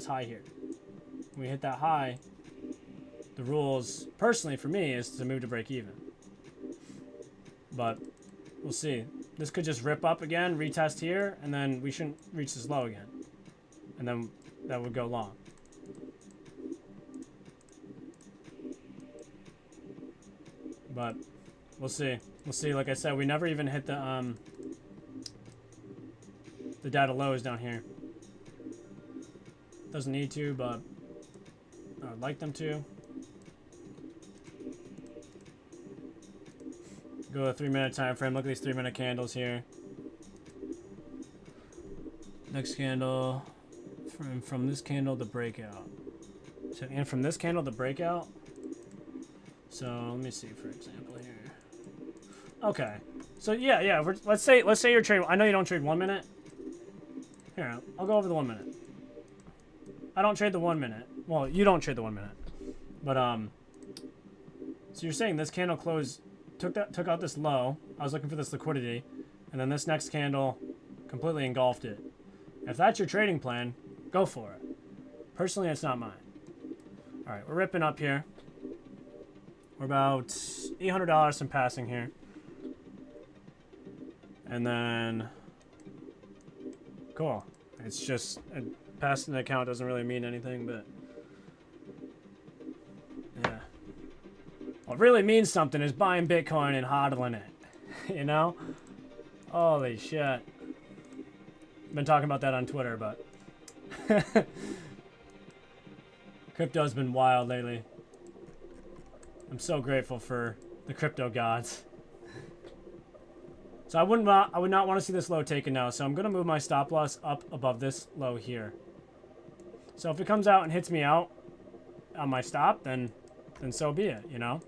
high here. When we hit that high, the rules personally for me is to move to break even. But we'll see. This could just rip up again, retest here, and then we shouldn't reach this low again. And then that would go long. But we'll see. We'll see. Like I said, we never even hit the data lows down here. Doesn't need to, but I would like them to. Go a 3 minute time frame. Look at these 3 minute candles here. Next candle, from this candle to breakout. So, and from this candle to breakout. So let me see, for example here. Okay, so yeah. Let's say you're trading. I know you don't trade 1 minute. Here, I'll go over the 1 minute. I don't trade the 1 minute. Well, you don't trade the 1 minute, but so you're saying this candle closed, took out this low. I was looking for this liquidity, and then this next candle completely engulfed it. If that's your trading plan, go for it. Personally, it's not mine. All right, we're ripping up here. We're about $800 from passing here. And then, cool. It's just, passing the account doesn't really mean anything, but yeah. What really means something is buying Bitcoin and hodling it, you know? Holy shit. Been talking about that on Twitter, but crypto's been wild lately. I'm so grateful for the crypto gods. So I would not want to see this low taken now. So I'm going to move my stop loss up above this low here. So if it comes out and hits me out on my stop, then so be it, you know?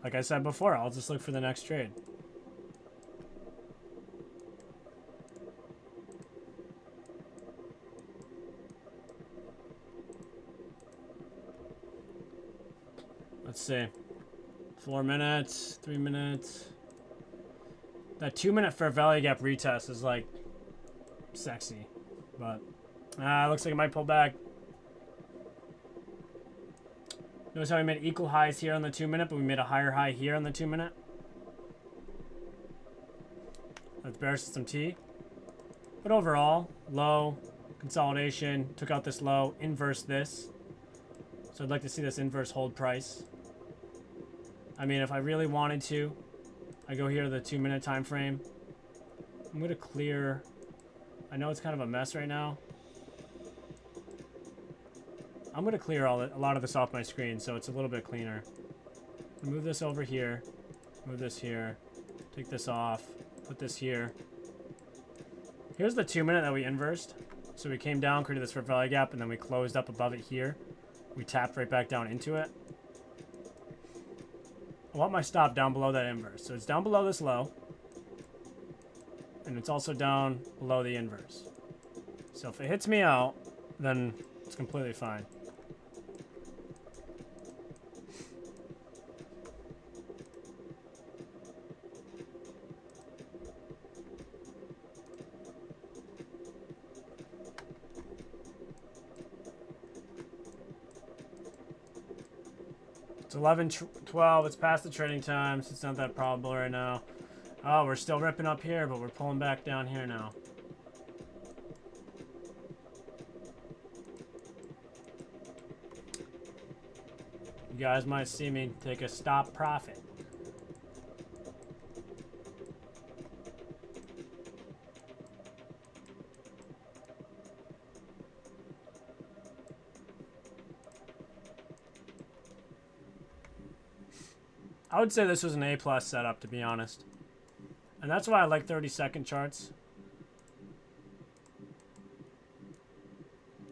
Like I said before, I'll just look for the next trade. Let's see. 4 minutes, 3 minutes. That 2 minute fair value gap retest is like sexy, but looks like it might pull back. Notice how we made equal highs here on the 2 minute, but we made a higher high here on the 2 minute. That's bear system T. But overall, low, consolidation, took out this low, inverse this. So I'd like to see this inverse hold price. I mean, if I really wanted to, I go here to the 2 minute time frame. I'm going to clear. I know it's kind of a mess right now. I'm going to clear a lot of this off my screen so it's a little bit cleaner. Move this over here. Move this here. Take this off. Put this here. Here's the 2 minute that we inversed. So we came down, created this fair value gap, and then we closed up above it here. We tapped right back down into it. I want my stop down below that inverse. So it's down below this low. And it's also down below the inverse. So if it hits me out, then it's completely fine. It's 11:12. It's past the trading time, so it's not that probable right now. Oh, we're still ripping up here, but we're pulling back down here now. You guys might see me take a stop profit. I would say this was an A+ setup, to be honest. And that's why I like 30-second charts.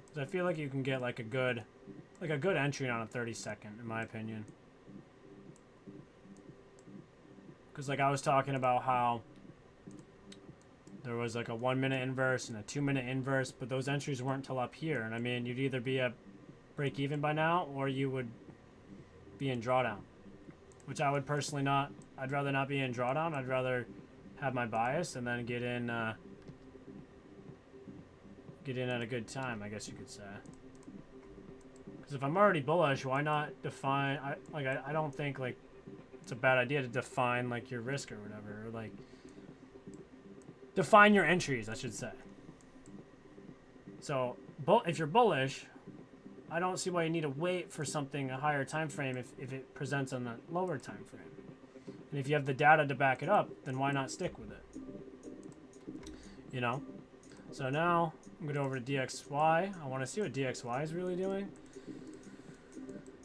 Because I feel like you can get like a good entry on a 30-second, in my opinion. Because like I was talking about how there was like a 1 minute inverse and a 2 minute inverse, but those entries weren't till up here. And I mean, you'd either be at break even by now, or you would be in drawdown. Which I would personally not. I'd rather not be in drawdown. I'd rather have my bias and then get in at a good time, I guess you could say. Because if I'm already bullish, why not define? I don't think like it's a bad idea to define like your risk or whatever, or like define your entries, I should say. So, if you're bullish, I don't see why you need to wait for something a higher time frame if it presents on a lower time frame. And if you have the data to back it up, then why not stick with it? You know? So now I'm going to go over to DXY. I want to see what DXY is really doing.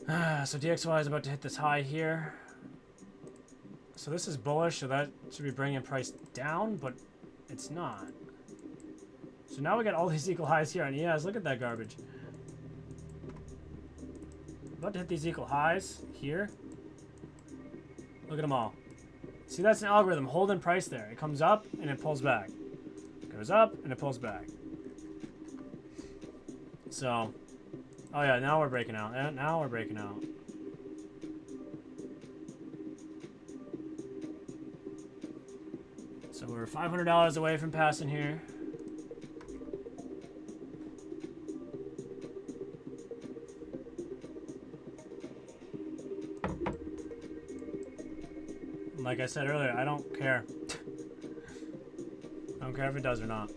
So DXY is about to hit this high here. So this is bullish, so that should be bringing price down, but it's not. So now we got all these equal highs here on ES. Look at that garbage. About to hit these equal highs here. Look at them all. See, that's an algorithm holding price there. It comes up and it pulls back. Goes up and it pulls back. So, oh yeah, now we're breaking out. Now we're breaking out. So we're $500 away from passing here. Like I said earlier, I don't care. I don't care if it does or not.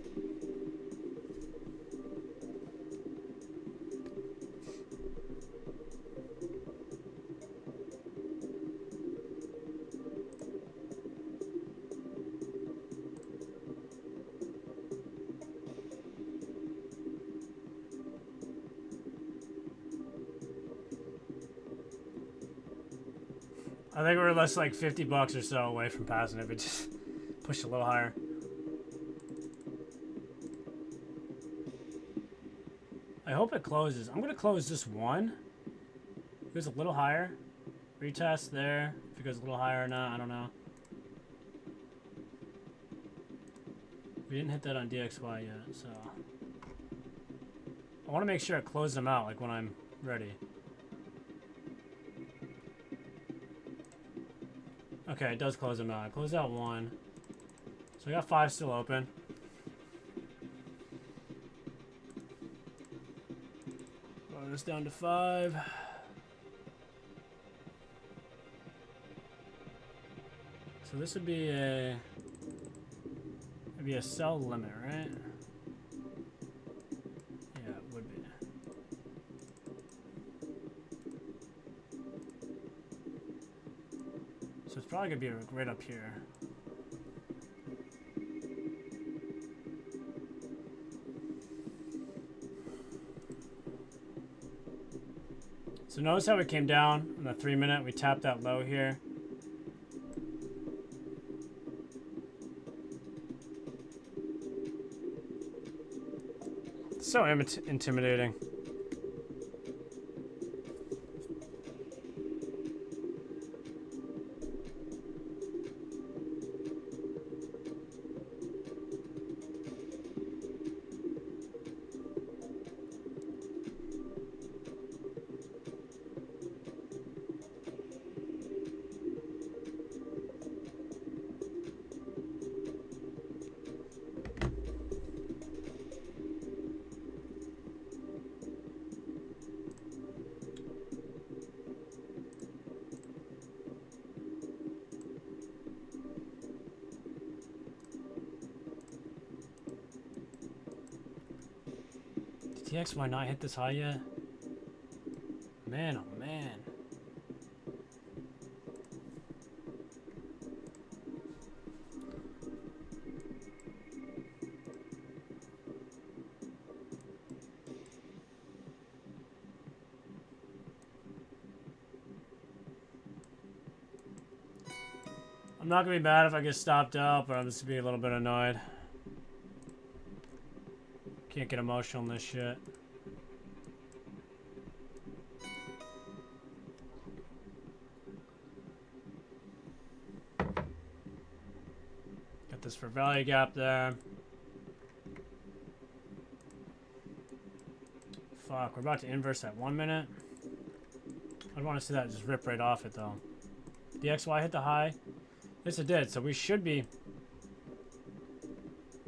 I think we're less like 50 bucks or so away from passing if it just pushed a little higher. hope it closes. I'm gonna close this one. It goes a little higher. Retest there. If it goes a little higher or not, I don't know. We didn't hit that on DXY yet, so I want to make sure it closes them out like when I'm ready. Okay, it does close them out. I closed out one. So we got 5 still open. Lower this down to 5. So this would be a sell limit, right? Yeah, it would be. So it's probably gonna be right up here. So notice how it came down in the 3-minute. We tapped that low here. So intimidating. DXY not hit this high yet? Man, oh man. I'm not gonna be mad if I get stopped out, but I'm just gonna be a little bit annoyed. Can't get emotional in this shit. Got this for value gap there. Fuck, we're about to inverse that 1 minute. I'd want to see that just rip right off it though. DXY hit the high. Yes, it did. So we should be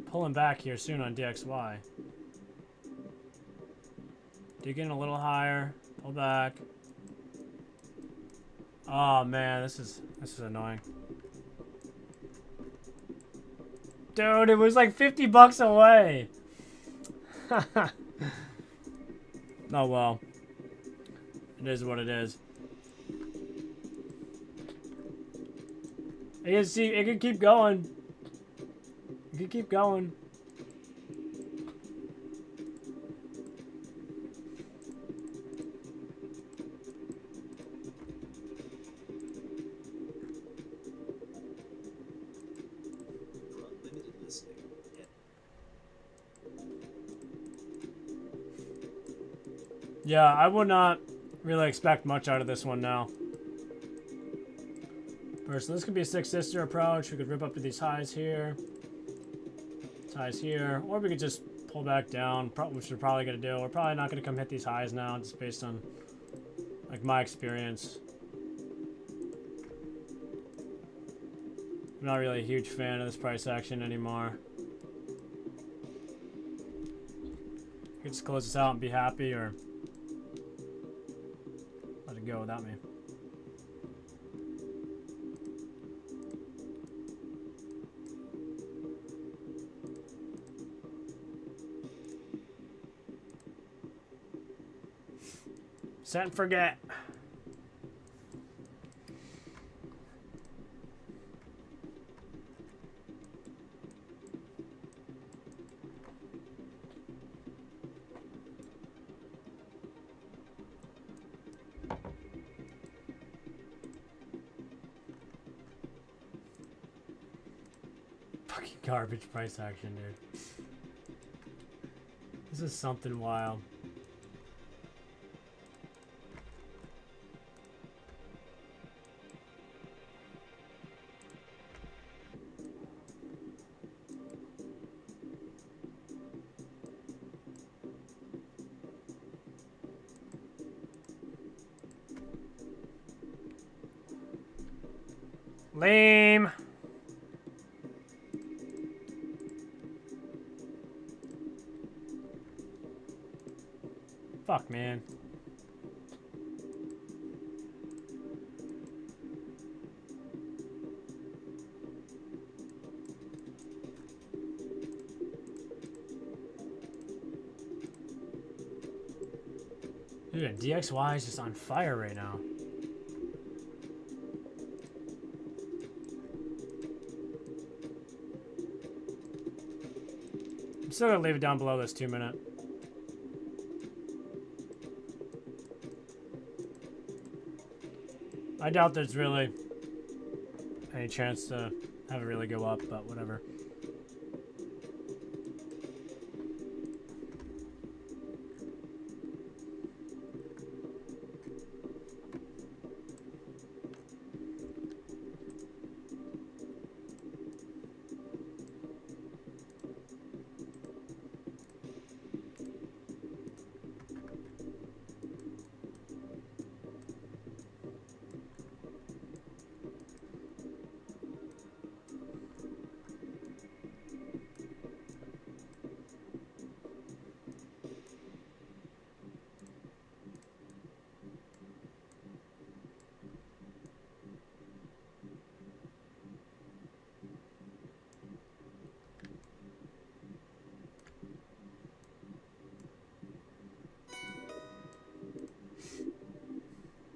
pulling back here soon on DXY. Dig in a little higher. Pull back. Oh man, this is annoying. Dude, it was like 50 bucks away. Oh well. It is what it is. You can see it can keep going. It can keep going. Yeah, I would not really expect much out of this one now. So this could be a Six Sister approach. We could rip up to these highs here. Highs here. Or we could just pull back down, which we're probably going to do. We're probably not going to come hit these highs now, just based on like my experience. I'm not really a huge fan of this price action anymore. You could just close this out and be happy, or let it go without me. Set and forget. Fucking garbage price action, dude. This is something wild. Lame. Fuck, man. Dude, DXY is just on fire right now. I'm still gonna leave it down below this 2 minute. I doubt there's really any chance to have it really go up, but whatever.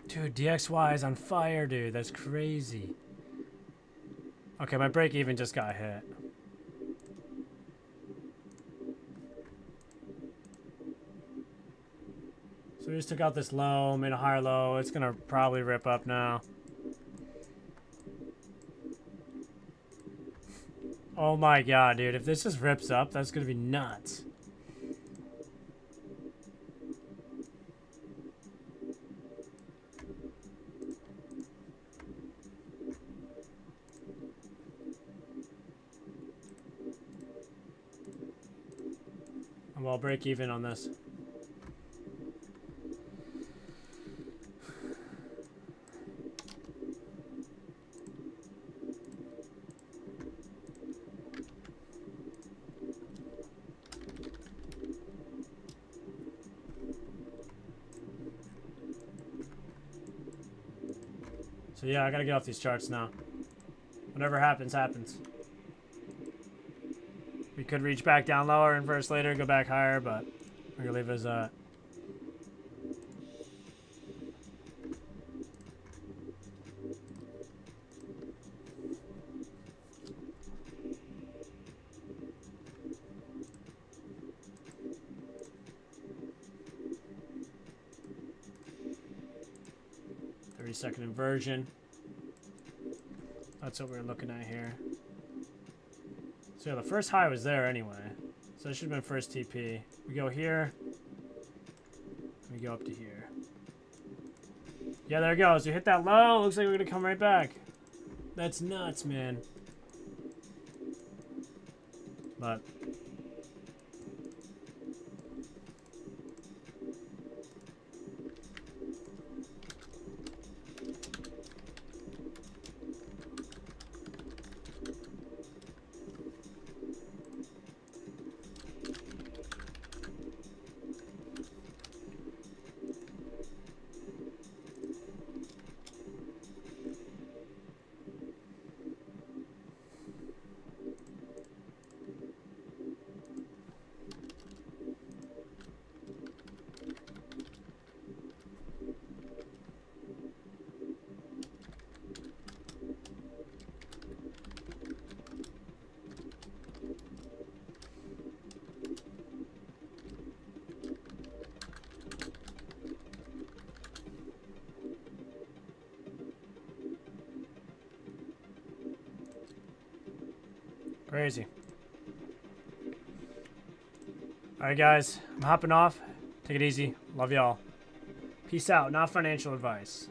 Dude, DXY is on fire, dude. That's crazy. Okay, my break even just got hit. So we just took out this low, made a higher low. It's gonna probably rip up now. Oh my god, dude. If this just rips up, that's gonna be nuts. Well, break even on this. So yeah, I gotta get off these charts now. Whatever happens, happens. We could reach back down lower and first later go back higher, but we're gonna leave it as that. Second inversion. That's what we're looking at here. So yeah, the first high was there anyway. So it should have been first TP. We go here. We go up to here. Yeah, there it goes. We hit that low. Looks like we're gonna come right back. That's nuts, man. But crazy. Alright guys, I'm hopping off. Take it easy. Love y'all. Peace out. Not financial advice.